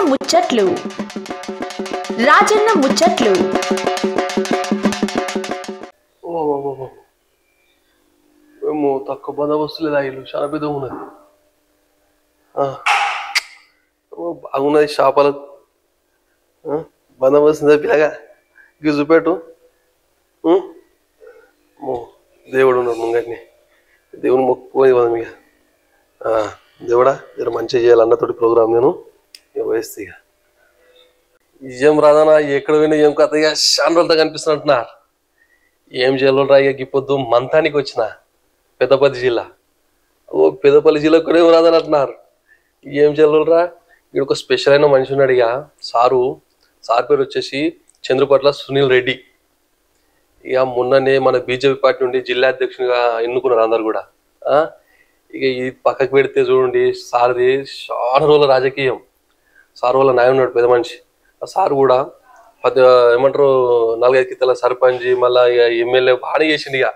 ముచ్చట్లు రాజన్న ముచ్చట్లు. మేము తక్కువ బందోబస్తు లేదా ఇల్లు చాలా పెద్ద ఉన్నది. బాగున్నది షాపాలకు బందోబస్తు పిల్లగా ఇక చూపెట్టు. దేవుడు ఉన్నాడు ముంగట్ని, దేవుని మొక్కుపోయి వదం ఇక. దేవుడా జర మంచిగా చేయాలి అన్నతోటి ప్రోగ్రామ్ నేను ఇక వేస్తే ఇక ఏం రాదనా ఎక్కడ పోయినా ఏం కథ ఇక చాలా రోజులతో కనిపిస్తున్నట్టున్నారు. ఏం చేయాలో రా ఇక పొద్దు మంతానికి వచ్చిన పెద్దపల్లి జిల్లా. పెద్దపల్లి జిల్లా కూడా ఏం రాదని అంటున్నారు. ఏం చేయాలో రా ఇక్కడ ఒక స్పెషల్ అయిన మనిషి ఉన్నాడు ఇక సార్ పేరు వచ్చేసి చంద్రపట్ల సునీల్ రెడ్డి. ఇక మొన్ననే మన బీజేపీ పార్టీ నుండి జిల్లా అధ్యక్షునిగా ఎన్నుకున్నారు అందరు కూడా. ఇక ఈ పక్కకు పెడితే చూడండి సార్ది చాలా రోజుల రాజకీయం. సార్ వాళ్ళ నాయ ఉన్నాడు పెద్ద మనిషి. ఆ సార్ కూడా ఏమంటారు 4-5 కింటాల సర్పంచ్ మళ్ళీ ఇక ఎమ్మెల్యే బాగా చేసిండు. ఇక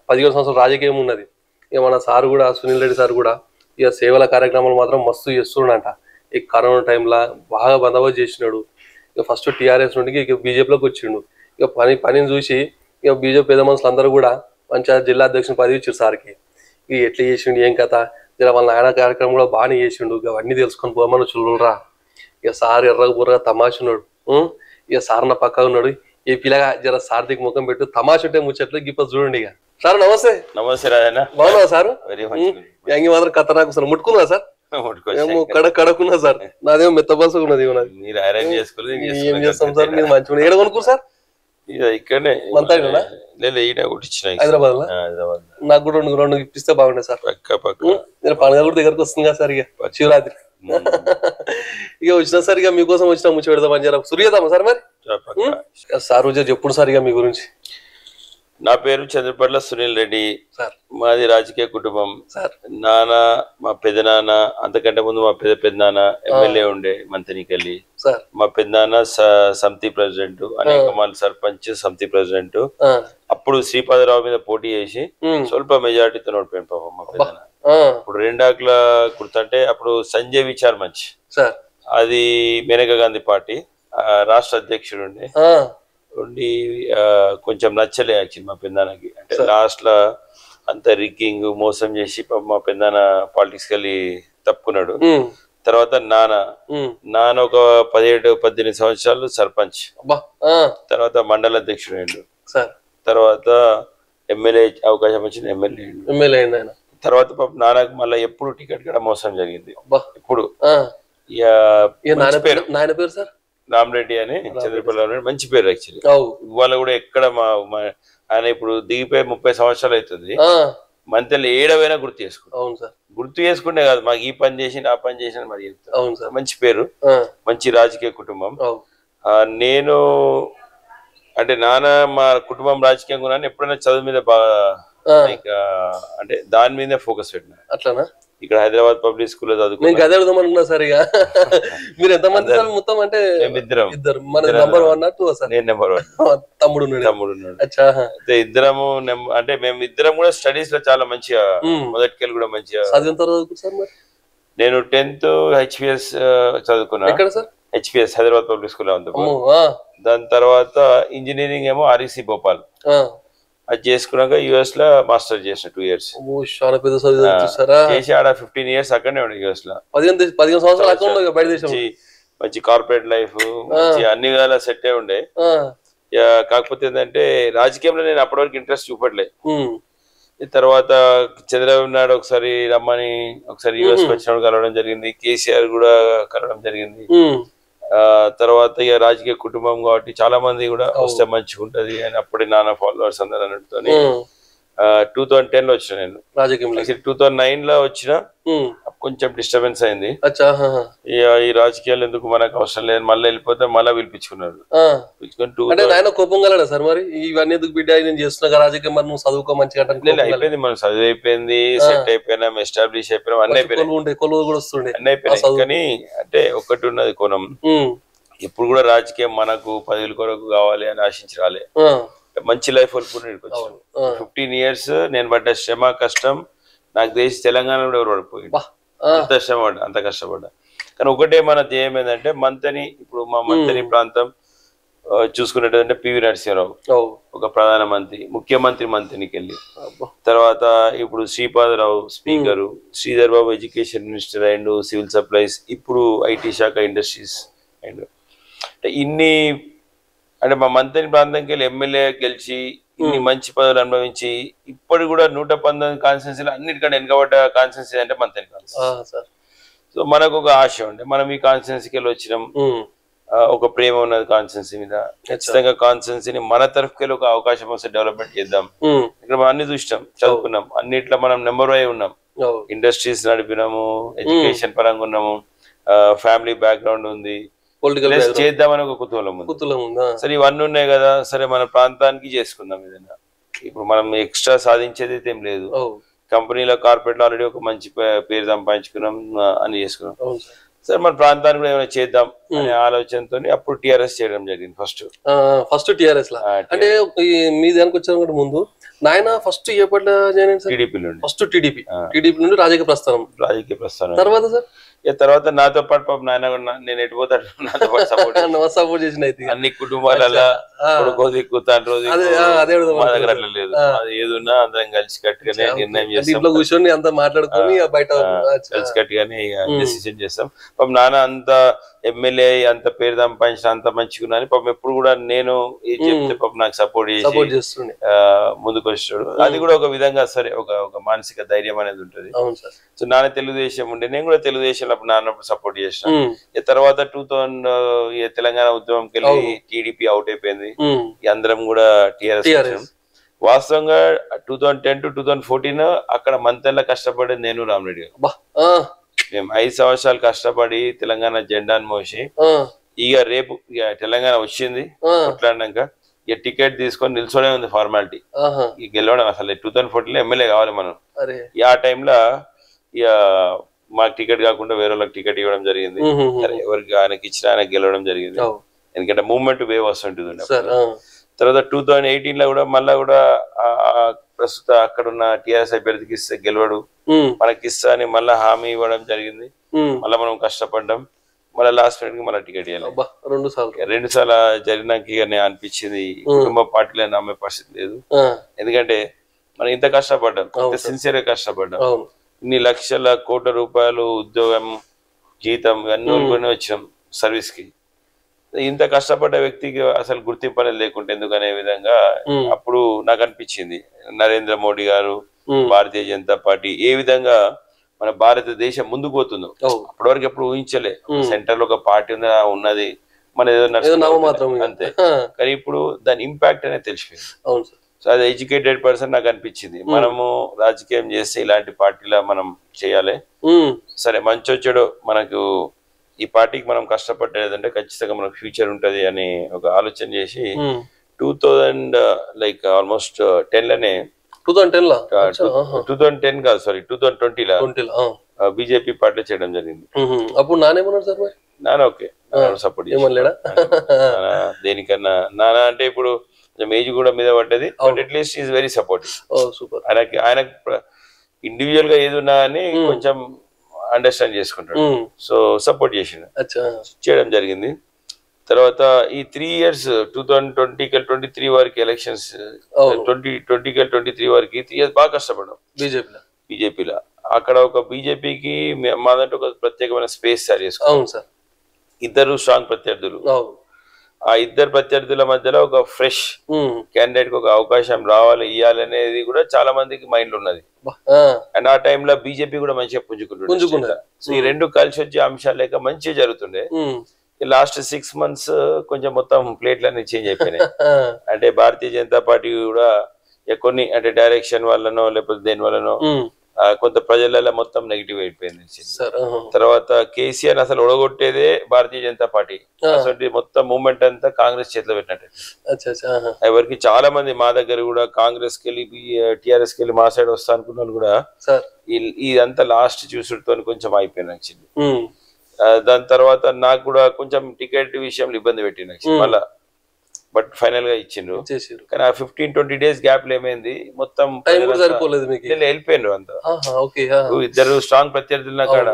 17 సంవత్సరాల రాజకీయం ఉన్నది. ఇక మన సార్ కూడా సునీల్ రెడ్డి సార్ కూడా ఇక సేవల కార్యక్రమాలు మాత్రం మస్తు చేస్తున్నాడంట. ఈ కరోనా టైంలో బాగా బందోబస్తు చేసినాడు. ఇక ఫస్ట్ టీఆర్ఎస్ నుండి ఇక బీజేపీలోకి వచ్చిండు. ఇక పనిని చూసి ఇక బీజేపీ పెద్ద మనుషులు అందరూ కూడా మంచిగా జిల్లా అధ్యక్షుని పదవి ఇచ్చారు సార్కి. ఇక ఎట్లా చేసిండు ఏం కథ ఇలా వాళ్ళ నాయన కార్యక్రమం కూడా బాగానే చేసిండు. ఇక అవన్నీ తెలుసుకొని పోమని చూడరా. ఇక సార్ ఎర్రగా బుర్రగా తమాష ఉన్నాడు. ఇక సార్ నా పక్క ఉన్నాడు. ఈ పిల్లగా జర సార్దికి ముఖం పెట్టు తమాష ఉంటే ముచ్చట్లు గిప్ప చూడండి. ఇక సార్ నమస్తే. నమస్తే రాజన్న, బాగున్నా సార్? యాంగి మాత్రం కథ నాకు సార్ ముట్టుకున్నా సార్, కడకున్నా సార్. నాదేమో మెత్తబల్స ఉన్నది. ఏం చేస్తాం సార్, మీరు మంచిగా ఏడ కొనుక్కు సార్? ఇక్కడనే హైదరాబాద్ లో. నాకు కూడా రెండు ఇప్పిస్తే బాగుండే సార్. పండుగ కూడా దగ్గరకు వస్తుంది కదా సార్, ఇక శివరాత్రి. ఇక వచ్చినా సార్ ఇక మీకోసం వచ్చినా ముచ్చి పెడదామని జర సురియేద్దామా సార్? మరి సార్ రోజు చెప్పుడు సార్ ఇక మీ గురించి. నా పేరు చంద్రపట్ల సునీల్ రెడ్డి సార్. మాది రాజకీయ కుటుంబం సార్. నాన్న మా పెద్దనాన్న, అంతకంటే ముందు మా పెద్దనాన్న ఎమ్మెల్యే ఉండే మంతనికెళ్ళి. మా పెద్దనాన్న సమితి ప్రెసిడెంట్, అనేక మంది సర్పంచ్ సమితి ప్రెసిడెంట్. అప్పుడు శ్రీపాదరావు మీద పోటీ చేసి స్వల్ప మెజార్టీతో ఓడిపోయాను పాపం మా పెద్దనాన్న. ఇప్పుడు రెండాకుల గుర్తంటే అప్పుడు సంజయ్ విచార్ మంచి సార్, అది మేనకా గాంధీ పార్టీ రాష్ట్ర అధ్యక్షుడు ఉండి కొంచెం నచ్చలే యాక్చువల్లీ మా పెద్దనాన్నకి. అంటే లాస్ట్ లో అంత రిగ్గింగ్ మోసం చేసి మా పెద్దనాన్న పాలిటిక్స్ కెళ్ళి తప్పుకున్నాడు. తర్వాత నాన్న ఒక 17-18 సంవత్సరాలు సర్పంచ్, తర్వాత మండల అధ్యక్షుడు అయ్యిండు. తర్వాత ఎమ్మెల్యే అవకాశం వచ్చింది, ఎమ్మెల్యే అయ్యిండు. తర్వాత నాన్నకు మళ్ళీ ఎప్పుడు టికెట్ కూడా మోసం జరిగింది. ఇప్పుడు నాయన పేరు సార్ రామరెడ్డి అని చంద్రపల్లి, మంచి పేరు యాక్చువల్లీ. ఇవాళ కూడా ఎక్కడ ఆయన ఇప్పుడు దిగిపోయి 30 సంవత్సరాలు అవుతుంది. మంత్రులు ఏడవైనా గుర్తు చేసుకుంటాం. గుర్తు చేసుకుంటే కాదు, మాకు ఈ పని చేసి ఆ పని చేసిన మరి చెప్తాం. మంచి పేరు, మంచి రాజకీయ కుటుంబం. నేను అంటే నాన్న మా కుటుంబం రాజకీయంగా ఉన్నాను. ఎప్పుడైనా చదువు మీద బాగా అంటే దాని మీదే ఫోకస్ పెట్టినా. అట్లానా? ఇక్కడ హైదరాబాద్ పబ్లిక్ స్కూల్లో చదువుకున్నా సార్. ఇక మీరు ఎంతమంది మొత్తం? అంటే ఇద్దరు. Number 1 2 sir? నేను నెంబర్ 1, తమ్ముడు ఇద్దరము. అంటే మేము ఇద్దరం కూడా స్టడీస్ లో చాలా మంచిగా మొదటికెళ్ళి కూడా మంచిగా చదువుకుంటారు సార్. మరి నేను 10th HPS చదువుకున్నా. ఎక్కడ sir? HPS Hyderabad public school ఉంది. దాని తర్వాత ఇంజనీరింగ్ ఏమో REC భోపాల్. అది చేసుకున్నాక US లో మాస్టర్ చేసిన 2 years చేసి ఆడ 15 years అక్కడనే ఉండే US లో. 15 సంవత్సరాలు మంచి కార్పొరేట్ లైఫ్, మంచి అన్ని విధాలా సెట్ అయి ఉండే. కాకపోతే ఏంటంటే రాజకీయంలో నేను అప్పటి వరకు ఇంట్రెస్ట్ చూపట్లే. తర్వాత చంద్రబాబు నాయుడు ఒకసారి రమ్మని ఒకసారి US వచ్చినప్పుడు కలవడం జరిగింది. KCR కూడా కలవడం జరిగింది. తర్వాత ఇక రాజకీయ కుటుంబం కాబట్టి చాలా మంది కూడా వస్తే మంచిగా ఉంటది అని అప్పుడే నాన్న ఫాలోవర్స్ అందరు అన్నట్టుతో 2010 లో వచ్చిన నేను రాజకీయంలో. 2009 లో వచ్చిన కొంచెం డిస్టర్బెన్స్ అయింది. ఈ రాజకీయాలు ఎందుకు మనకు అవసరం లేదు, మళ్ళీ వెళ్ళిపోతే మళ్ళీ పిలిపించుకున్నారు. కోపం కలడా సార్? మరి ఇవన్నీ ఎందుకు బిడ్డ నేను చేస్తున్నా రాజకీయం, మరి నువ్వు చదువుకో మంచిగా అయిపోయింది. మనం చదువు అయిపోయింది, సెట్ అయిపోయినాం, ఎస్టాబ్లిష్ అయిపోయినాం, అన్ని అయిపోయినాయి, అన్ని అయిపోయినాయి. కానీ అంటే ఒకటి ఉన్నది కోణం, ఇప్పుడు కూడా రాజకీయం మనకు పదవుల కొరకు కావాలి అని ఆశించి రాలే. మంచి లైఫ్ కోల్పోయిన 15 years నేను పడ్డ శ్రమ కష్టం నాకు తెలిసి తెలంగాణ కూడా ఎవరు పడిపోయింది. అంత శ్రమ పడ్డా, అంత కష్టపడ్డా. కానీ ఒకటే మన ధ్యేయం ఏంటంటే మంతని, ఇప్పుడు మా మంతని ప్రాంతం చూసుకున్నట్టు పివి నరసింహారావు ఒక ప్రధానమంత్రి, ముఖ్యమంత్రి మంత్రికి వెళ్ళి, తర్వాత ఇప్పుడు Sripada Rao speaker, Sridhar Babu education minister and civil supplies, ఇప్పుడు ఐటీ శాఖ ఇండస్ట్రీస్ అండ్ ఇన్ని అంటే మా మంత్రి ప్రాంతంకి వెళ్ళి ఎమ్మెల్యే గెలిచి ఇన్ని మంచి పదవులు అనుభవించి ఇప్పుడు కూడా 119 కాన్స్టిట్యున్సీలు అన్నిటికంటే వెనుకబడ్డ కాన్స్టిట్యున్సీ అంటే మంత్రి కాన్స్టిట్యున్సీ. సో మనకు ఒక ఆశ ఉండే, మనం ఈ కాన్స్టిట్యున్సీకి వెళ్ళి వచ్చినాం, ఒక ప్రేమ ఉన్నది కాన్స్టిట్యున్సీ మీద, ఖచ్చితంగా కాన్స్టిట్యున్సీని మన తరఫుకెళ్ళి ఒక అవకాశం వస్తే డెవలప్మెంట్ చేద్దాం. ఇక్కడ మనం అన్ని చూసినాం, చదువుకున్నాం, అన్నిట్లో మనం నెంబర్ 1 ఉన్నాం, ఇండస్ట్రీస్ నడిపినాము, ఎడ్యుకేషన్ పరంగా ఉన్నాము, ఫ్యామిలీ బ్యాక్గ్రౌండ్ ఉంది, చేద్దామని ఒక కుతూహలం ఉంది. సరే ఇవన్నీ ఉన్నాయి కదా, సరే మన ప్రాంతానికి చేసుకుందాం ఏదైనా. ఇప్పుడు మనం ఎక్స్ట్రా సాధించేది అయితే ఏం లేదు, కంపెనీలో కార్పొరేట్ ఆల్రెడీ ఒక మంచి పేరు సంపాదించుకున్నాం అని చేసుకున్నాం. సరే మన ప్రాంతానికి కూడా ఏమైనా చేద్దాం అనే ఆలోచనతో అప్పుడు టిఆర్ఎస్ చేయడం జరిగింది. ఫస్ట్ టిఆర్ఎస్ లా అంటే మీ దానికి వచ్చారు ముందు నాయన ఫస్ట్ ఎప్పట్లో టీడీపీ నుండి, ఫస్ట్ టీడీపీ నుండి రాజకీయ ప్రస్థానం. తర్వాత సార్ తర్వాత నాతో పాటు పాప నాయన నేను ఎటుపోతాడు నాతో పాటు సపోర్ట్ చేసిన అన్ని కుటుంబాలలో మా దగ్గర అట్లా లేదు, ఏదున్నా అందరం కలిసి కట్టుగానే నిర్ణయం చేస్తాం, కూర్చొని అంతా మాట్లాడుకొని బయట కలిసి కట్టుగానే డెసిషన్ చేస్తాం. పాపం నాన్న అంత ఎమ్మెల్యే అంత పేరు సంపాదించిన అంత మంచిగా పాపం ఎప్పుడు కూడా నేను ఏది చెప్తే పాపం నాకు సపోర్ట్ చేసి ముందుకు వచ్చాడు. అది కూడా ఒక విధంగా సరే ఒక మానసిక ధైర్యం అనేది ఉంటది. సో నాన్న తెలుగుదేశం ఉండే, నేను కూడా తెలుగుదేశం అప్పుడు నాన్నప్పుడు సపోర్ట్ చేసిన. తర్వాత 2000 తెలంగాణ ఉద్యమంకి వెళ్ళి టీడీపీ అవుట్ అయిపోయింది, అందరం కూడా టీఆర్ఎస్. వాస్తవంగా 2010 to 2014 అక్కడ మంతెల్లా కష్టపడేది నేను రామరెడ్డి గారు. మేము 5 సంవత్సరాలు కష్టపడి తెలంగాణ జెండాను మోసి ఇక రేపు ఇక తెలంగాణ వచ్చింది కొట్లాడినాక ఇక టికెట్ తీసుకొని నిల్చోనే ఉంది ఫార్మాలిటీ, ఇక గెలవడం. అసలు 2014 ఎమ్మెల్యే కావాలి మనం. ఆ టైంలో ఇక మాకు టికెట్ కాకుండా వేరే వాళ్ళకి టికెట్ ఇవ్వడం జరిగింది, ఎవరికి ఆయనకి ఇచ్చిన ఆయనకి గెలవడం జరిగింది. ఎందుకంటే మూవ్మెంట్ వేవ్ వస్తుంటుంది. తర్వాత 2018 కూడా మళ్ళా కూడా ప్రస్తుత అక్కడున్న టిఆర్ఎస్ అభ్యర్థికి ఇస్తే గెలవడు, మనకి ఇస్తా అని మళ్ళీ హామీ ఇవ్వడం జరిగింది. మళ్ళీ మనం కష్టపడ్డాం, మళ్ళీ లాస్ట్ మినిట్ కి మళ్ళీ టికెట్ ఇవ్వాలి. 2 సార్లు జరిగినాక అనిపించింది కుటుంబ పార్టీలో నమ్మే పరిస్థితి లేదు. ఎందుకంటే మనం ఇంత కష్టపడ్డాం, ఇంత సిన్సియర్ గా కష్టపడ్డాం, ఇన్ని లక్షల కోట్ల రూపాయలు ఉద్యోగం జీతం ఇవన్నీ వచ్చాం సర్వీస్ కి. ఇంత కష్టపడ్డ వ్యక్తికి అసలు గుర్తింపు అనేది లేకుంటే ఎందుకనే విధంగా అప్పుడు నాకు అనిపించింది. నరేంద్ర మోడీ గారు, భారతీయ జనతా పార్టీ ఏ విధంగా మన భారతదేశం ముందుకు పోతుందో అప్పటి వరకు ఎప్పుడు ఊహించలే. సెంటర్ లో ఒక పార్టీ ఉన్నది మన ఏదో అంతే, కానీ ఇప్పుడు దాని ఇంపాక్ట్ అనేది తెలిసిపోయింది. సో అది ఎడ్యుకేటెడ్ పర్సన్ నాకు అనిపించింది, మనము రాజకీయం చేస్తే ఇలాంటి పార్టీలా మనం చేయాలి. సరే మంచి వచ్చాడో మనకు ఈ పార్టీకి మనం కష్టపడ్డేదంటే ఖచ్చితంగా మనకు ఫ్యూచర్ ఉంటది అని ఒక ఆలోచన చేసి 2010 కాదు సారీ 2020 బీజేపీ పార్టీ చేయడం జరిగింది. అప్పుడు నానేమన్నారు సార్? నాన్న ఓకే సపోర్ట్ దేనికన్నా నాన్న అంటే ఇప్పుడు ఏజ్ కూడా మీద పడ్డది, but at least is very supportive. ఆయన ఇండివిజువల్ గా ఏది ఉన్నా అని కొంచెం అండర్స్టాండ్ చేసుకుంటాడు. సో సపోర్ట్ చేయడం జరిగింది. తర్వాత ఈ 3 years 2020-23 వరకు ఎలక్షన్స్ 2020-23 వరకు 3 years బాగా కష్టపడ్డాం బీజేపీలో. అక్కడ ఒక బీజేపీకి మాదంటే ఒక ప్రత్యేకమైన స్పేస్ తయారు చేసుకున్నాం. 2 స్ట్రాంగ్ ప్రత్యర్థులు, ఆ 2 ప్రత్యర్థుల మధ్యలో ఒక ఫ్రెష్ క్యాండిడేట్ కి ఒక అవకాశం రావాలి ఇవ్వాలి అనేది కూడా చాలా మందికి మైండ్ ఉన్నది. అండ్ ఆ టైంలో బీజేపీ కూడా మంచిగా పుంజుకుంటుంది. సో ఈ 2 కలిసి వచ్చే అంశాలు లేక మంచిగా జరుగుతుండే. లాస్ట్ 6 months కొంచెం మొత్తం ప్లేట్లన్నీ చేంజ్ అయిపోయినాయి. అంటే భారతీయ జనతా పార్టీ కూడా కొన్ని అంటే డైరెక్షన్ వల్లనో లేకపోతే దేని వల్లనో కొంత ప్రజలలో మొత్తం నెగిటివ్ అయిపోయింది. తర్వాత కేసీఆర్ అసలు ఒడగొట్టేదే భారతీయ జనతా పార్టీ, అసలు మొత్తం మూవ్మెంట్ అంతా కాంగ్రెస్ చేతిలో పెట్టినట్టు. ఎవరికి చాలా మంది మా దగ్గర కూడా కాంగ్రెస్ కి వెళ్ళి టిఆర్ఎస్ కి వెళ్ళి మా సైడ్ వస్తా అనుకున్న కూడా ఇదంతా లాస్ట్ చూసుడుతో కొంచెం అయిపోయింది యాక్చువల్లీ. దాని తర్వాత నాకు కూడా కొంచెం టికెట్ విషయంలో ఇబ్బంది పెట్టింది మళ్ళా, బట్ ఫైనల్ గా ఇచ్చిండ్రు. కానీ ఆ 15-20 days గ్యాప్ లో ఏమైంది మొత్తం వెళ్ళిపోయినారు అంతా. 2 స్ట్రాంగ్ ప్రత్యర్థుల కాడ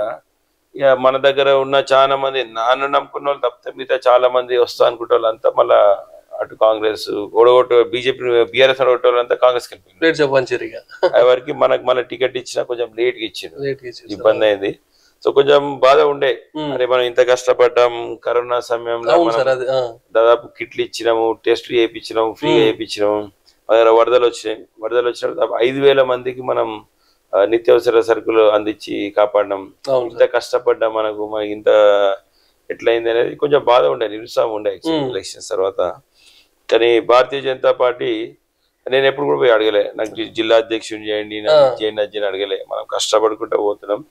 ఇక మన దగ్గర ఉన్న చాలా మంది నాన్న నమ్ముకున్న వాళ్ళు తప్పితే మిగతా చాలా మంది వస్తా అనుకుంటే వాళ్ళంతా మళ్ళా అటు కాంగ్రెస్ ఓడగొట్టు బీజేపీ బీఆర్ఎస్ ఓడగొట్టే వాళ్ళంతా కాంగ్రెస్ వెళ్ళిపోయింది. వారికి మనకు మళ్ళీ టికెట్ ఇచ్చినా కొంచెం లేట్గా ఇచ్చిండు, ఇబ్బంది అయింది. సో కొంచెం బాధ ఉండే, అరే మనం ఇంత కష్టపడ్డాం, కరోనా సమయంలో దాదాపు కిట్లు ఇచ్చినాము, టెస్ట్లు చేయించినాము, ఫ్రీగా చేయించినాము, వరదలు వచ్చినప్పుడు 5,000 మందికి మనం నిత్యావసర సరుకులు అందించి కాపాడినాం. ఇంత కష్టపడ్డా మనకు ఇంత ఎట్లయింది అనేది కొంచెం బాధ ఉండే, నిరుత్సాహం ఉండే ఎలక్షన్స్ తర్వాత. కానీ భారతీయ జనతా పార్టీ నేను ఎప్పుడు కూడా పోయి అడగలే, నాకు జిల్లా అధ్యక్షుని చేయండి, చేయండి అని అడగలే. మనం కష్టపడుకుంటూ పోతున్నాం,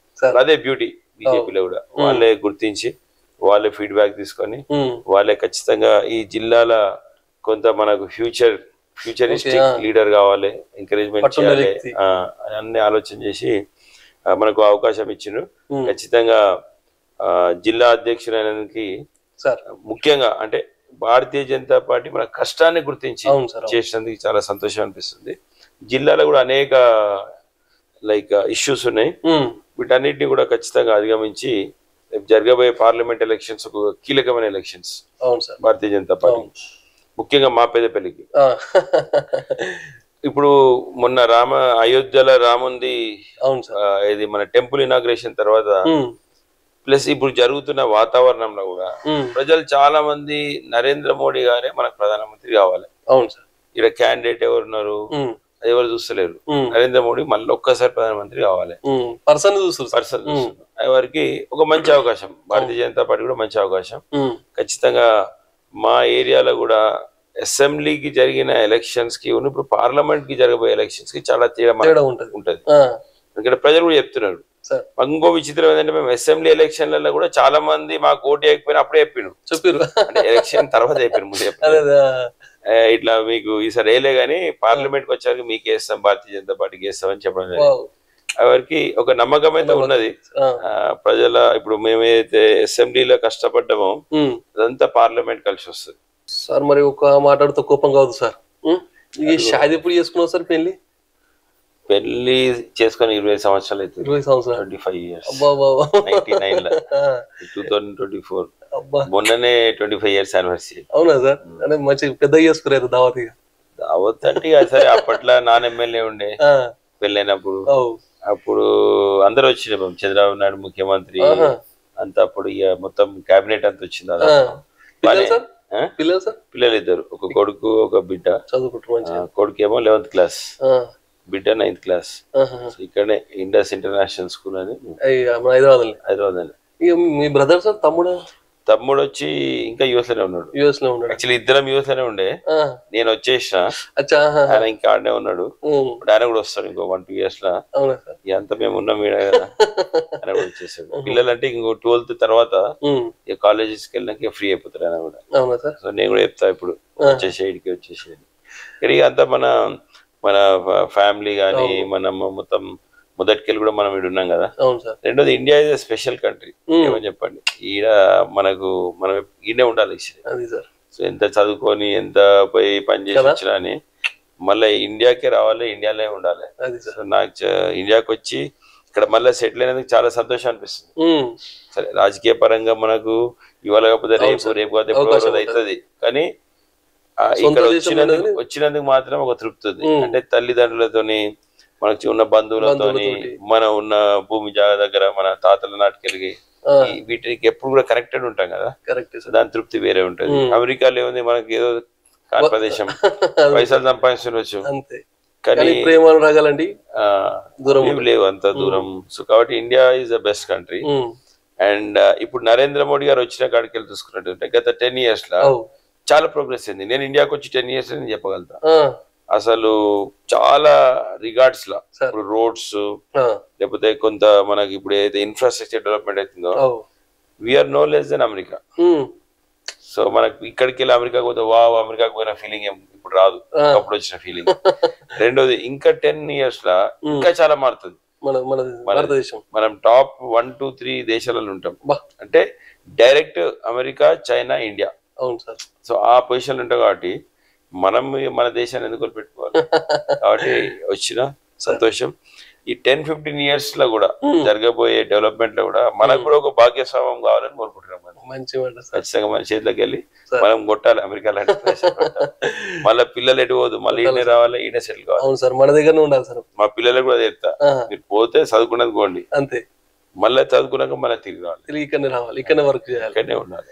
అదే బ్యూటీ. బీజేపీలో కూడా వాళ్ళే గుర్తించి వాళ్ళే ఫీడ్బ్యాక్ తీసుకొని వాళ్ళే ఖచ్చితంగా ఈ జిల్లాల కొంత మనకు ఫ్యూచరిస్టిక్ లీడర్ కావాలి, ఎంకరేజ్మెంట్ చేయాలి అన్ని ఆలోచన చేసి మనకు అవకాశం ఇచ్చిండ్రు. ఖచ్చితంగా జిల్లా అధ్యక్షులైనందుకు ముఖ్యంగా అంటే భారతీయ జనతా పార్టీ మన కష్టాన్ని గుర్తించి చేసినందుకు చాలా సంతోషం అనిపిస్తుంది. జిల్లాలో కూడా అనేక ఇష్యూస్ ఉన్నాయి, వీటన్నిటిని కూడా ఖచ్చితంగా అధిగమించి జరగబోయే పార్లమెంట్ ఎలక్షన్స్ ఒక కీలకమైన ఎలక్షన్స్ భారతీయ జనతా పార్టీ, ముఖ్యంగా మా పెద్దపల్లికి. ఇప్పుడు మొన్న అయోధ్యలో రాముంది ఇది మన టెంపుల్ ఇనాగ్రేషన్ తర్వాత ప్లస్ ఇప్పుడు జరుగుతున్న వాతావరణంలో కూడా ప్రజలు చాలా మంది నరేంద్ర మోడీ గారే మనకు ప్రధానమంత్రి కావాలి. అవును సార్, ఇక్కడ క్యాండిడేట్ ఎవరున్నారు అది ఎవరు చూస్తలేరు. నరేంద్ర మోడీ మళ్ళీ ఒక్కసారి ప్రధానమంత్రి కావాలి, పర్సన్ వారికి ఒక మంచి అవకాశం. భారతీయ జనతా పార్టీ కూడా మంచి అవకాశం. ఖచ్చితంగా మా ఏరియాలో కూడా అసెంబ్లీకి జరిగిన ఎలక్షన్స్ కి ఇప్పుడు పార్లమెంట్ కి జరగబోయే ఎలక్షన్స్ కి చాలా తేడా ఉంటది. ఎందుకంటే ప్రజలు కూడా చెప్తున్నారు. ఇంకో విచిత్రం ఏంటంటే మేము అసెంబ్లీ ఎలక్షన్లలో కూడా చాలా మంది మాకు ఓటు వేయకపోయినా అప్పుడే చెప్పారు, అంటే ఎలక్షన్ తర్వాత చెప్పారు, ముందు ఇట్లా మీకు ఈసారి వేయలే గానీ పార్లమెంట్ కి వచ్చాక మీకు వేస్తాం, భారతీయ జనతా పార్టీకి వేస్తామని చెప్పడం. వారికి ఒక నమ్మకం అయితే ఉన్నది ప్రజల. ఇప్పుడు మేమైతే అసెంబ్లీలో కష్టపడ్డామో అదంతా పార్లమెంట్ కలిసి వస్తుంది సార్. మరి ఒక మాట్లాడుతూ కోపం కావద్దు సార్, ఈ షాది ఎప్పుడు చేసుకున్నావు సార్? పెళ్లి చేసుకొని 20 సంవత్సరాలు అయితే 25 years 99 2024 మొన్ననే 25 years యానివర్సరీ. అవునా సార్? అంటే మంచి పెద్ద చేసుకున్నారు దావత్. దావత్ అంటే సరే అప్పట్లో నాన్న ఎమ్మెల్యే ఉండే పెళ్ళైనప్పుడు, అప్పుడు అందరు వచ్చిన చంద్రబాబు నాయుడు ముఖ్యమంత్రి అంతా, అప్పుడు ఇక మొత్తం కేబినెట్ అంతా వచ్చింది. పిల్లలు ఇద్దరు, ఒక కొడుకు ఒక బిడ్డ. కొడుకు ఏమో 11th క్లాస్, బిడ్డ 9th క్లాస్. ఇక్కడనే ఇండస్ ఇంటర్నేషనల్ స్కూల్ అని హైదరాబాద్. మీ బ్రదర్ సార్ తమ్ముడు వచ్చి ఇంకా యుఎస్ లోనే ఉన్నాడు. యాక్చువల్లీ ఇద్దరం యుఎస్ లోనే ఉండే, నేను వచ్చేసిన, ఆయన ఇంకా ఆడనే ఉన్నాడు. ఆయన కూడా వస్తాడు ఇంకో 1-2 years లా. అంతా మేము ఉన్నాం కదా, ఆయన కూడా వచ్చేసాడు. పిల్లలు అంటే ఇంకో 12th తర్వాత కాలేజెస్ కి వెళ్ళినాక ఫ్రీ అయిపోతారు ఆయన కూడా. సో నేను కూడా చెప్తా ఇప్పుడు వచ్చేసేడికి ఇక్కడికి అంతా మన ఫ్యామిలీ గానీ మనం మొత్తం మొదటికెళ్ళి కూడా మనం ఇక్కడ ఉన్నాం కదా. రెండోది India is a special country. ఏమని చెప్పండి, మనం ఈయనే ఉండాలి. సో ఎంత చదువుకొని ఎంత పోయి పని చేసి వచ్చినా అని మళ్ళీ ఇండియాకే రావాలి, ఇండియాలో ఉండాలి. సో నాకు ఇండియాకి వచ్చి ఇక్కడ మళ్ళీ సెటిల్ అయినందుకు చాలా సంతోషం అనిపిస్తుంది. సరే రాజకీయ పరంగా మనకు ఇవాళ కాకపోతే రేపు కాకపోతే అవుతుంది, కానీ ఇక్కడ వచ్చినందుకు మాత్రం ఒక తృప్తి ఉంది. అంటే తల్లిదండ్రులతోని, మనకు ఉన్న బంధువులతోని, మన ఉన్న భూమి జాగా దగ్గర మన తాతల నాటికెళ్ళి వీటికి ఎప్పుడు కూడా కనెక్టెడ్ ఉంటాం కదా, దాని తృప్తి వేరే ఉంటది. అమెరికాలో ఏముంది, మనకి ఏదో కాని ప్రదేశం, పైసలు సంపాదించవచ్చు, కానీ ప్రేమలు రాగాలండి లేవు అంత దూరం. సో కాబట్టి India is the best country. And ఇప్పుడు నరేంద్ర మోడీ గారు వచ్చిన కాడికి వెళ్ళి చూసుకున్నట్టు గత 10 years లా చాలా ప్రోగ్రెస్ అయింది. నేను ఇండియాకి వచ్చి 10 years అని చెప్పగలుగుతా. అసలు చాలా రిగార్డ్స్ లా, ఇప్పుడు రోడ్స్ లేకపోతే కొంత మనకి ఇప్పుడు ఏదైతే ఇన్ఫ్రాస్ట్రక్చర్ డెవలప్మెంట్ అవుతుందో, we are no less than America. So మనకి ఇక్కడికి వెళ్ళి అమెరికా పోతే అమెరికాకు పోయిన ఫీలింగ్ ఇప్పుడు రాదు, అప్పుడు వచ్చిన ఫీలింగ్. రెండోది ఇంకా 10 years లా ఇంకా చాలా మారుతుంది. మనం టాప్ 1, 2, 3 దేశాలలో ఉంటాం. అంటే direct America, China, India. So ఆ పొజిషన్ ఉంటాం కాబట్టి మనం మన దేశాన్ని ఎందుకు పెట్టుకోవాలి. కాబట్టి వచ్చిన సంతోషం. ఈ 10-15 years లో కూడా జరగబోయే డెవలప్మెంట్ లో కూడా మనకు కూడా ఒక భాగ్యస్వామ్యం కావాలని కోరుకుంటున్నాం. ఖచ్చితంగా మన చేతిలోకి వెళ్ళి మనం కొట్టాలి అమెరికా లాంటి మళ్ళీ పిల్లలు ఎటు పోదు, మళ్ళీ ఈయన రావాలి, ఈయన సెటిల్ కావాలి. మన దగ్గర ఉండాలి సార్. మా పిల్లలకు కూడా చెప్తా, మీరు పోతే చదువుకున్నది పోండి, అంతే. మళ్ళీ చదువుకున్నాక మళ్ళీ తిరిగి రావాలి, ఇక్కడనే రావాలి, ఇక్కడనే వర్క్ చేయాలి, ఇక్కడనే ఉండాలి.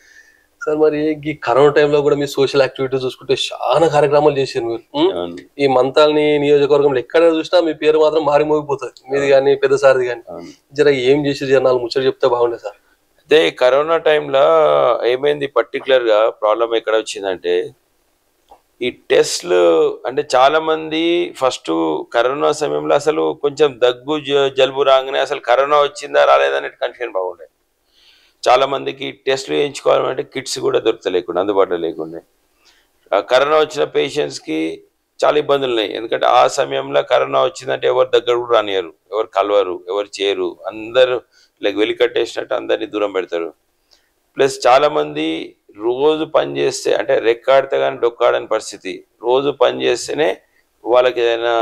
సార్ మరి ఈ కరోనా టైంలో కూడా మీ సోషల్ యాక్టివిటీ చూసుకుంటే చాలా కార్యక్రమాలు చేశారు మీరు. ఈ మంతాల్ని నియోజకవర్గంలో ఎక్కడ చూసినా మీ పేరు మాత్రం మారి మోగిపోతుంది, మీది కానీ పెద్ద సార్ది కానీ. జర ఏం చేసి జనాలు ముచ్చట చెప్తే బాగుండే సార్. అదే కరోనా టైంలో ఏమైంది పర్టికులర్ గా ప్రాబ్లం ఎక్కడ వచ్చిందంటే ఈ టెస్ట్లు అంటే చాలా మంది ఫస్ట్ కరోనా సమయంలో అసలు కొంచెం దగ్గు జలుబు రాగానే అసలు కరోనా వచ్చిందా రాలేదనే కన్ఫ్యూజన్ బాగుండే. చాలా మందికి టెస్ట్లు చేయించుకోవాలంటే కిట్స్ కూడా దొరకలేకుండా, అందుబాటులో లేకుండా. కరోనా వచ్చిన పేషెంట్స్కి చాలా ఇబ్బందులు ఉన్నాయి. ఎందుకంటే ఆ సమయంలో కరోనా వచ్చిందంటే ఎవరు దగ్గర కూడా రానియరు, ఎవరు కలవరు, ఎవరు చేయరు, అందరూ లైక్ వెలి కట్టేసినట్టు అందరినీ దూరం పెడతారు. ప్లస్ చాలామంది రోజు పని చేస్తే అంటే రెక్కాడితే కానీ డొక్కాడని పరిస్థితి, రోజు పని చేస్తేనే వాళ్ళకి ఏదైనా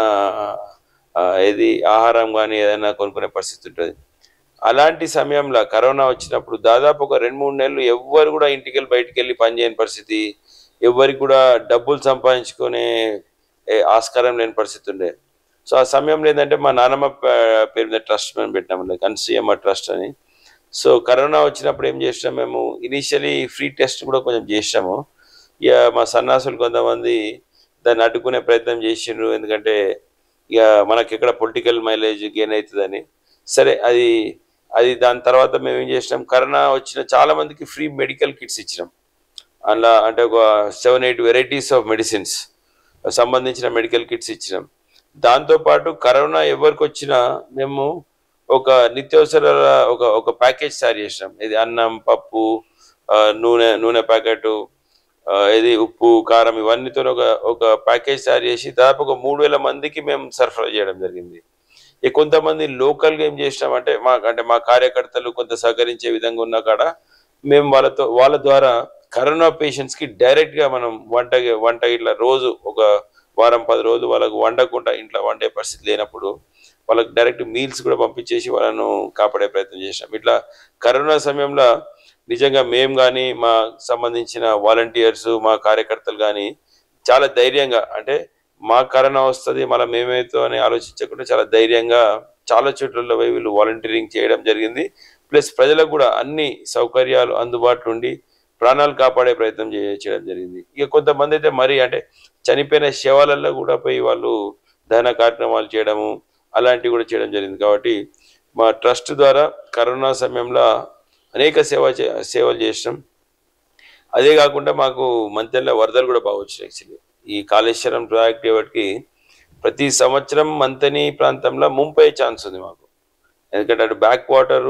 ఏది ఆహారం కానీ ఏదైనా కొనుక్కునే పరిస్థితి ఉంటుంది. అలాంటి సమయంలో కరోనా వచ్చినప్పుడు దాదాపు ఒక 2-3 నెలలు ఎవ్వరు కూడా ఇంటికి వెళ్ళి బయటికి వెళ్ళి పని చేయని పరిస్థితి, ఎవరికి కూడా డబ్బులు సంపాదించుకునే ఆస్కారం లేని పరిస్థితి ఉండే. సో ఆ సమయంలో ఏంటంటే మా నాన్నమ్మ పేరు మీద ట్రస్ట్ మేము పెట్టినాము, కన్సీఎంఆర్ ట్రస్ట్ అని. సో కరోనా వచ్చినప్పుడు ఏం చేసినాం, మేము ఇనీషియలీ ఫ్రీ టెస్ట్ కూడా కొంచెం చేసినాము. ఇక మా సన్నాసులు కొంతమంది దాన్ని అడ్డుకునే ప్రయత్నం చేసిండ్రు, ఎందుకంటే ఇక మనకి ఎక్కడ పొలిటికల్ మైలేజ్ గెయిన్ అవుతుందని. సరే అది దాని తర్వాత మేము ఏం చేసినాం, కరోనా వచ్చిన చాలా మందికి ఫ్రీ మెడికల్ కిట్స్ ఇచ్చినాం. అలా అంటే ఒక 7-8 వెరైటీస్ ఆఫ్ మెడిసిన్స్ సంబంధించిన మెడికల్ కిట్స్ ఇచ్చినాం. దాంతోపాటు కరోనా ఎవరికి వచ్చినా మేము ఒక నిత్యావసర ఒక ప్యాకేజ్ తయారు చేసినాం. ఇది అన్నం, పప్పు, నూనె ప్యాకెట్, ఇది ఉప్పు, కారం, ఇవన్నీతో ఒక ప్యాకేజ్ తయారు చేసి దాదాపు ఒక 3000 మందికి మేము సరఫరా చేయడం జరిగింది. కొంతమంది లోకల్గా ఏం చేసినామంటే మా కార్యకర్తలు కొంత సహకరించే విధంగా ఉన్న కాడ మేము వాళ్ళ ద్వారా కరోనా పేషెంట్స్కి డైరెక్ట్గా మనం వంట ఇట్లా రోజు ఒక వారం 10 రోజులు వాళ్ళకు వండకుండా ఇంట్లో వండే పరిస్థితి లేనప్పుడు వాళ్ళకి డైరెక్ట్ మీల్స్ కూడా పంపించేసి వాళ్ళను కాపాడే ప్రయత్నం చేసినాం. ఇట్లా కరోనా సమయంలో నిజంగా మేము కానీ మా సంబంధించిన వాలంటీర్స్ మా కార్యకర్తలు కానీ చాలా ధైర్యంగా అంటే మా కరోనా వస్తుంది మళ్ళీ మేమైతే అని ఆలోచించకుండా చాలా ధైర్యంగా చాలా చోట్లలో వీళ్ళు వాలంటీరింగ్ చేయడం జరిగింది. ప్లస్ ప్రజలకు కూడా అన్ని సౌకర్యాలు అందుబాటులో ఉండి ప్రాణాలు కాపాడే ప్రయత్నం చేయడం జరిగింది. ఇక కొంతమంది అయితే మరీ అంటే చనిపోయిన శవాలలో కూడా పోయి వాళ్ళు దహన కార్యక్రమాలు చేయడము అలాంటివి కూడా చేయడం జరిగింది. కాబట్టి మా ట్రస్ట్ ద్వారా కరోనా సమయంలో అనేక సేవలు చేసినాం. అదే కాకుండా మాకు మంతెన్లో వరదలు కూడా బాగా వచ్చినాయి. యాక్చువల్లీ ఈ కాళేశ్వరం ప్రాజెక్ట్ వాటికి ప్రతి సంవత్సరం మంతని ప్రాంతంలో ముంపే ఛాన్స్ ఉంది మాకు. ఎందుకంటే అటు బ్యాక్ వాటర్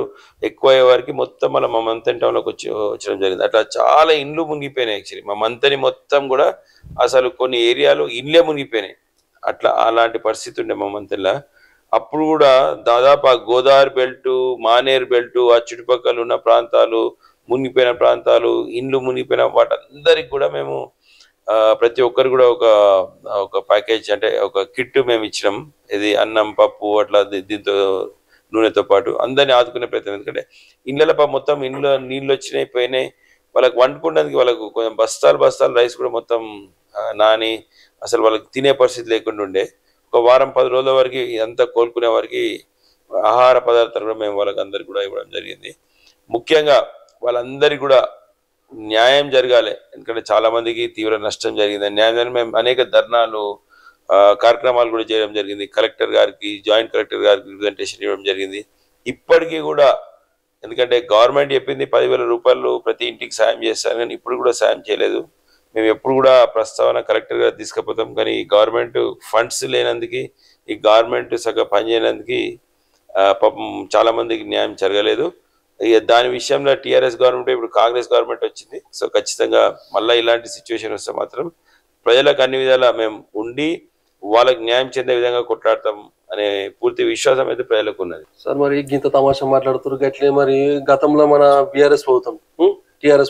ఎక్కువ అయ్యే వారికి మొత్తం మళ్ళీ మా మంతని టౌన్లోకి వచ్చడం జరిగింది. అట్లా చాలా ఇండ్లు మునిగిపోయినాయి. యాక్చువల్లీ మా మంతని మొత్తం కూడా అసలు కొన్ని ఏరియాలు ఇండ్లే మునిగిపోయినాయి. అలాంటి పరిస్థితి ఉండే మా మంతనిలో. అప్పుడు కూడా దాదాపు ఆ గోదావరి బెల్టు, మానేరు బెల్టు, ఆ చుట్టుపక్కల ఉన్న ప్రాంతాలు, మునిగిపోయిన ప్రాంతాలు, ఇండ్లు మునిగిపోయిన వాటందరికి కూడా మేము ప్రతి ఒక్కరు కూడా ఒక ప్యాకేజ్ అంటే ఒక కిట్ మేము ఇచ్చినాం. ఇది అన్నం, పప్పు అట్లా దీంతో నూనెతో పాటు అందరినీ ఆదుకునే ప్రయత్నం. ఎందుకంటే ఇండ్ల మొత్తం ఇండ్ల నీళ్ళు వచ్చినాయి పోయినాయి, వాళ్ళకి వండుకోవడానికి వాళ్ళకు కొంచెం బస్తాలు రైస్ కూడా మొత్తం నాని అసలు వాళ్ళకి తినే పరిస్థితి లేకుండా ఉండే. ఒక వారం 10 రోజుల వరకు అంతా కోలుకునే వారికి ఆహార పదార్థాలు కూడా మేము వాళ్ళకి అందరికి కూడా ఇవ్వడం జరిగింది. ముఖ్యంగా వాళ్ళందరికీ కూడా న్యాయం జరగాలి. ఎందుకంటే చాలా మందికి తీవ్ర నష్టం జరిగింది. న్యాయం మేము అనేక ధర్నాలు కార్యక్రమాలు కూడా చేయడం జరిగింది. కలెక్టర్ గారికి, జాయింట్ కలెక్టర్ గారికి రిప్రజెంటేషన్ ఇవ్వడం జరిగింది. ఇప్పటికీ కూడా ఎందుకంటే గవర్నమెంట్ చెప్పింది 10,000 రూపాయలు ప్రతి ఇంటికి సాయం చేస్తాను, కానీ ఇప్పుడు కూడా సాయం చేయలేదు. మేము ఎప్పుడు కూడా ప్రస్తావన కలెక్టర్ గారు తీసుకుపోతాం, కానీ ఈ గవర్నమెంట్ ఫండ్స్ లేనందుకు, ఈ గవర్నమెంట్ సగం పనిచేయనందుకు పాపం చాలా మందికి న్యాయం జరగలేదు. ఇక దాని విషయంలో టీఆర్ఎస్ గవర్నమెంట్ ఇప్పుడు కాంగ్రెస్ గవర్నమెంట్ వచ్చింది. సో ఖచ్చితంగా మళ్ళీ ఇలాంటి సిచ్యువేషన్ వస్తే మాత్రం ప్రజలకు అన్ని విధాలా మేము ఉండి వాళ్ళకి న్యాయం చెందే విధంగా కొట్లాడతాం అనే పూర్తి విశ్వాసం అయితే ప్రజలకు ఉన్నది. సార్ మరి ఇంత తమాషా మాట్లాడుతున్నారు గట్లే. మరి గతంలో మన టీఆర్ఎస్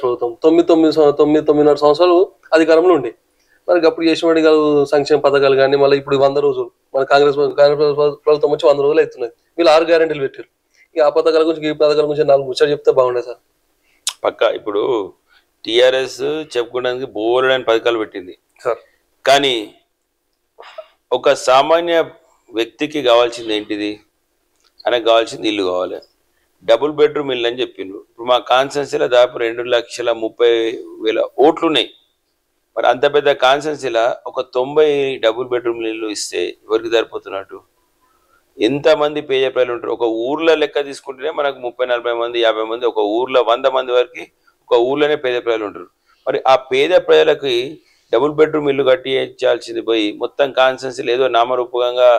ప్రభుత్వం 9 సంవత్సరాలు అధికారంలో ఉండే. మరి అప్పుడు చేసినవాడి కాదు సంక్షేమ పథకాలు కానీ, మళ్ళీ ఇప్పుడు 100 రోజులు మన కాంగ్రెస్ ప్రభుత్వం వచ్చి 100 రోజులు అవుతున్నాయి. వీళ్ళు 6 గ్యారెంటీలు పెట్టారు. ఈ ఆ పథకాల గురించి ఈ పథకాల గురించి 4 ముచ్చట్లు చెప్తే బాగుండే సార్. పక్కా ఇప్పుడు టిఆర్ఎస్ చెప్పుకోవడానికి బోలెడని పథకాలు పెట్టింది సార్, కానీ ఒక సామాన్య వ్యక్తికి కావాల్సింది ఏంటిది? ఆయనకు కావాల్సింది ఇల్లు కావాలి, డబుల్ బెడ్రూమ్ ఇల్లు అని చెప్పిండ్రు. ఇప్పుడు మా కాన్స్టెన్సీలో దాదాపు 2,30,000 ఓట్లు ఉన్నాయి. మరి అంత పెద్ద కాన్స్టెన్సీలో ఒక 90 డబుల్ బెడ్రూమ్ ఇల్లు ఇస్తే ఎవరికి సరిపోతున్నట్టు? ఎంతమంది పేద ప్రజలు ఉంటారు? ఒక ఊర్లో లెక్క తీసుకుంటేనే మనకు 30-40 మంది 50 మంది, ఒక ఊర్లో 100 మంది వరకు ఒక ఊర్లోనే పేద ప్రజలు ఉంటారు. మరి ఆ పేద ప్రజలకి డబుల్ బెడ్రూమ్ ఇల్లు కట్టించాల్సింది పోయి మొత్తం కాన్స్టెన్సీలు ఏదో నామరూపకంగా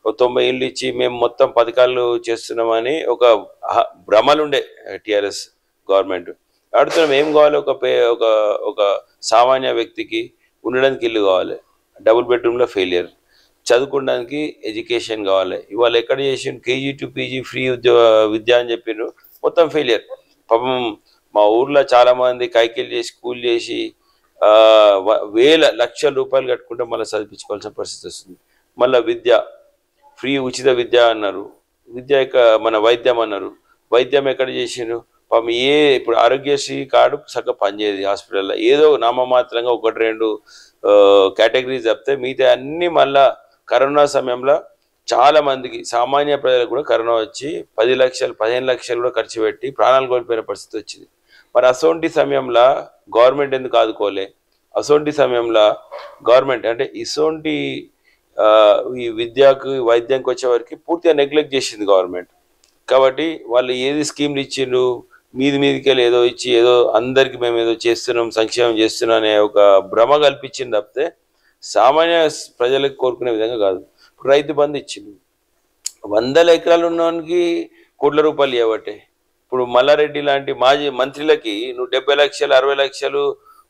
90 ఇల్లు ఇచ్చి మేము మొత్తం పథకాలు చేస్తున్నామని ఒక భ్రమలుండే టిఆర్ఎస్ గవర్నమెంట్. అడుగుతున్నాం ఏం కావాలి? ఒక సామాన్య వ్యక్తికి ఉండడానికి ఇల్లు కావాలి, డబుల్ బెడ్రూమ్లో ఫెయిలియర్. చదువుకోవడానికి ఎడ్యుకేషన్ కావాలి. ఇవాళ ఎక్కడ చేసి కేజీ టు పీజీ ఫ్రీ విద్య అని చెప్పిండ్రు, మొత్తం ఫెయిలియర్. పాపం మా ఊర్లో చాలామంది కైకిల్ చేసి కూలి చేసి లక్షల రూపాయలు కట్టుకుంటే మళ్ళీ చదివించుకోవాల్సిన పరిస్థితి వస్తుంది. మళ్ళీ విద్య ఫ్రీ ఉచిత విద్య అన్నారు, విద్య మన వైద్యం అన్నారు, వైద్యం ఎక్కడ చేసిండ్రు? పాపం ఇప్పుడు ఆరోగ్యశ్రీ కార్డు చక్కగా పనిచేయదు హాస్పిటల్లో, ఏదో నామమాత్రంగా 1-2 కేటగిరీస్ చెప్తే మిగతా అన్నీ మళ్ళా కరోనా సమయంలో చాలా మందికి సామాన్య ప్రజలకు కూడా కరోనా వచ్చి 10 లక్షలు 15 లక్షలు కూడా ఖర్చు పెట్టి ప్రాణాలు కోల్పోయిన పరిస్థితి వచ్చింది. మరి అసోంటి సమయంలో గవర్నమెంట్ ఎందుకు ఆదుకోలే? అసోంటి సమయంలో గవర్నమెంట్ అంటే ఇసోంటి ఈ విద్యకు వైద్యంకి వచ్చే వరకు పూర్తిగా నెగ్లెక్ట్ చేసింది గవర్నమెంట్. కాబట్టి వాళ్ళు ఏది స్కీమ్లు ఇచ్చిండ్రు, మీదికెళ్ళి ఏదో ఇచ్చి ఏదో అందరికి మేము ఏదో చేస్తున్నాం, సంక్షేమం చేస్తున్నాం అనే ఒక భ్రమ కల్పించింది తప్పితే సామాన్య ప్రజలకు కోరుకునే విధంగా కాదు. ఇప్పుడు రైతు బంధు ఇచ్చింది, 100 ఎకరాలు ఉన్నవానికి కోట్ల రూపాయలు ఇవ్వబట్టే. ఇప్పుడు మల్లారెడ్డి లాంటి మాజీ మంత్రులకి నువ్వు 70 లక్షలు 60 లక్షలు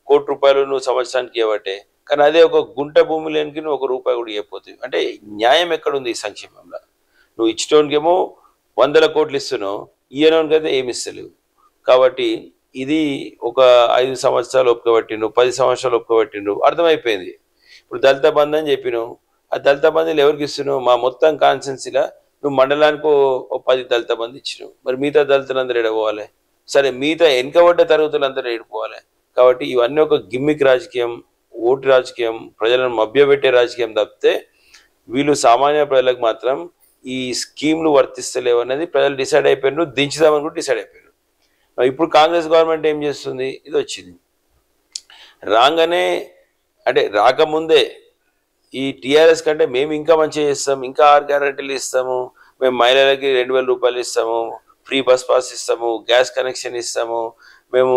కోటి రూపాయలు నువ్వు సంవత్సరానికి ఇవ్వబట్టే, కానీ అదే ఒక గుంట భూమి లేనికి నువ్వు 1 రూపాయి కూడా ఇవ్వకపోతే అంటే న్యాయం ఎక్కడుంది ఈ సంక్షేమంలో? నువ్వు ఇచ్చటోనికేమో 100 కోట్లు ఇస్తున్నావు, ఇయ్యనోనికైతే ఏమి ఇస్తలేవు. కాబట్టి ఇది ఒక 5 సంవత్సరాలు ఒప్పుకోబట్టిండు, 10 సంవత్సరాలు ఒప్పుకోబట్టిండు, అర్థమైపోయింది. ఇప్పుడు దళిత బంధు అని చెప్పినావు, ఆ దళిత బంధులు ఎవరికి ఇస్తున్నావు? మా మొత్తం కాన్స్టెన్సీలో నువ్వు మండలానికి 10 దళిత బంధు ఇచ్చినావు, మరి మిగతా దళితులందరూ ఎడపోవాలి? సరే మిగతా వెనుకబడ్డ తరగతులందరూ ఎడిపోవాలి. కాబట్టి ఇవన్నీ ఒక గిమ్మిక్ రాజకీయం, ఓటు రాజకీయం, ప్రజలను మభ్యపెట్టే రాజకీయం తప్పితే వీళ్ళు సామాన్య ప్రజలకు మాత్రం ఈ స్కీమ్లు వర్తిస్తలేవు అనేది ప్రజలు డిసైడ్ అయిపోయినారు, దించుదామని కూడా డిసైడ్ అయిపోయారు. ఇప్పుడు కాంగ్రెస్ గవర్నమెంట్ ఏం చేస్తుంది? ఇది వచ్చింది రాగానే అంటే రాకముందే ఈ టీఆర్ఎస్ కంటే మేము ఇంకా మంచిగా చేస్తాము, ఇంకా 6 గ్యారెంటీలు ఇస్తాము, మేము మహిళలకి 2,000 రూపాయలు ఇస్తాము, ఫ్రీ బస్ పాస్ ఇస్తాము, గ్యాస్ కనెక్షన్ ఇస్తాము, మేము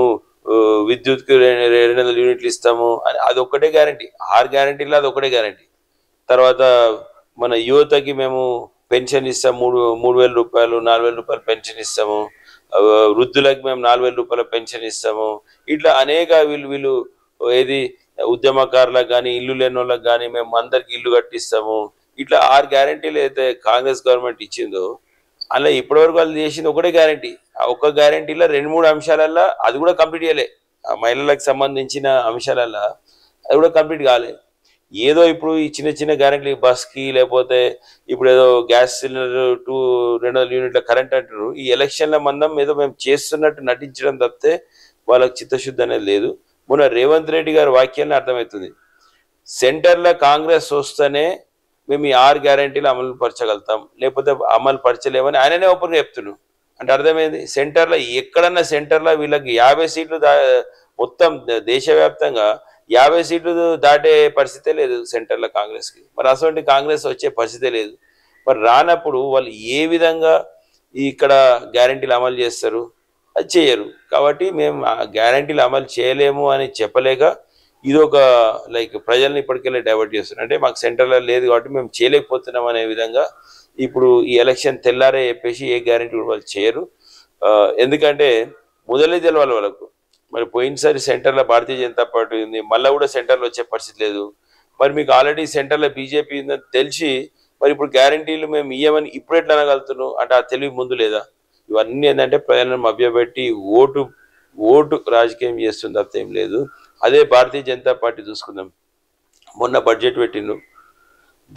విద్యుత్కి 200 యూనిట్లు ఇస్తాము అని అదొక్కటే గ్యారంటీ. 6 గ్యారంటీలు అదొక్కటే గ్యారంటీ. తర్వాత మన యువతకి మేము పెన్షన్ ఇస్తాము, 3,000 రూపాయలు 4,000 రూపాయలు పెన్షన్ ఇస్తాము, వృద్ధులకు మేము 4,000 రూపాయల పెన్షన్ ఇస్తాము. ఇట్లా అనేక వీళ్ళు ఏది ఉద్యమకారులకు కానీ ఇల్లు లేని వాళ్ళకి కానీ మేము అందరికి ఇల్లు కట్టిస్తాము. ఇట్లా 6 గ్యారంటీలు అయితే కాంగ్రెస్ గవర్నమెంట్ ఇచ్చిందో అలా ఇప్పటివరకు వాళ్ళు చేసింది ఒకటే గ్యారంటీ. ఆ ఒక్క గ్యారంటీలో 2-3 అంశాలల్లో అది కూడా కంప్లీట్ చేయలే. ఆ మహిళలకు సంబంధించిన అంశాలల్లో అది కూడా కంప్లీట్ కాలే. ఏదో ఇప్పుడు ఈ చిన్న గ్యారెంటీలు బస్కి లేకపోతే ఇప్పుడు ఏదో గ్యాస్ సిలిండర్ 200 యూనిట్ల కరెంట్ అంటారు. ఈ ఎలక్షన్ల మందం ఏదో మేము చేస్తున్నట్టు నటించడం తప్పితే వాళ్ళకి చిత్తశుద్ధి అనేది లేదు. మొన్న రేవంత్ రెడ్డి గారి వాక్యాన్ని అర్థమవుతుంది, సెంటర్లో కాంగ్రెస్ వస్తేనే మేము ఈ 6 గ్యారెంటీలు అమలు పరచగలుగుతాం, లేకపోతే అమలు పరచలేమని ఆయననే ఓపెన్గా చెప్తున్నాడు. అంటే అర్థమైంది సెంటర్లో ఎక్కడన్నా సెంటర్లో వీళ్ళకి 50 సీట్లు మొత్తం దేశవ్యాప్తంగా 50 సీట్లు దాటే పరిస్థితే లేదు సెంటర్లో కాంగ్రెస్కి. మరి అసలు కాంగ్రెస్ వచ్చే పరిస్థితే లేదు. మరి రానప్పుడు వాళ్ళు ఏ విధంగా ఇక్కడ గ్యారెంటీలు అమలు చేస్తారు? అది చేయరు. కాబట్టి మేము గ్యారెంటీలు అమలు చేయలేము అని చెప్పలేక ఇది ఒక ప్రజల్ని ఇప్పటికెళ్ళి డైవర్ట్ చేస్తున్నారు. అంటే మాకు సెంటర్లో లేదు కాబట్టి మేము చేయలేకపోతున్నాం అనే విధంగా ఇప్పుడు ఈ ఎలక్షన్ తెల్లారే చెప్పేసి ఏ గ్యారెంటీ కూడా వాళ్ళు చేయరు. ఎందుకంటే మొదలే తెలవాలి వాళ్ళకు. మరి పోయినసారి సెంటర్లో భారతీయ జనతా పార్టీ ఉంది, మళ్ళీ కూడా సెంటర్లో వచ్చే పరిస్థితి లేదు. మరి మీకు ఆల్రెడీ సెంటర్లో బీజేపీ ఉందని తెలిసి మరి ఇప్పుడు గ్యారెంటీలు మేము ఇయ్యమని ఇప్పుడు ఎట్లా అనగలుగుతున్నాం అంటే ఆ తెలివి ముందు లేదా? ఇవన్నీ ఏంటంటే ప్రజలను మభ్యపెట్టి ఓటు రాజకీయం చేస్తుంది తప్ప ఏం లేదు. అదే భారతీయ జనతా పార్టీ చూసుకుందాం, మొన్న బడ్జెట్ పెట్టిండు.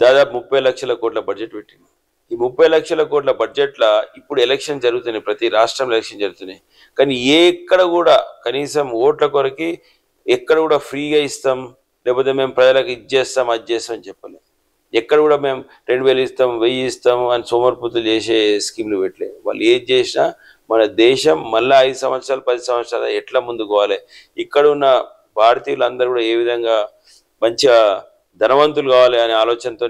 దాదాపు 30 లక్షల కోట్ల బడ్జెట్ పెట్టింది. ఈ 30 లక్షల కోట్ల బడ్జెట్ల ఇప్పుడు ఎలక్షన్ జరుగుతున్నాయి, ప్రతి రాష్ట్రంలో ఎలక్షన్ జరుగుతున్నాయి. కానీ ఎక్కడ కూడా కనీసం ఓట్ల కొరకి ఎక్కడ కూడా ఫ్రీగా ఇస్తాం, లేకపోతే మేము ప్రజలకు ఇది చేస్తాం అది చేస్తాం అని చెప్పలేదు. ఎక్కడ కూడా మేము 2000 ఇస్తాం 1000 ఇస్తాం అని సోమరిపోతులు చేసే స్కీమ్లు పెట్టలే. వాళ్ళు ఏది చేసినా మన దేశం మళ్ళీ 5 సంవత్సరాలు 10 సంవత్సరాలు ఎట్లా ముందుకు పోవాలి, ఇక్కడ ఉన్న భారతీయులందరూ కూడా ఏ విధంగా మంచిగా ధనవంతులు కావాలి అనే ఆలోచనతో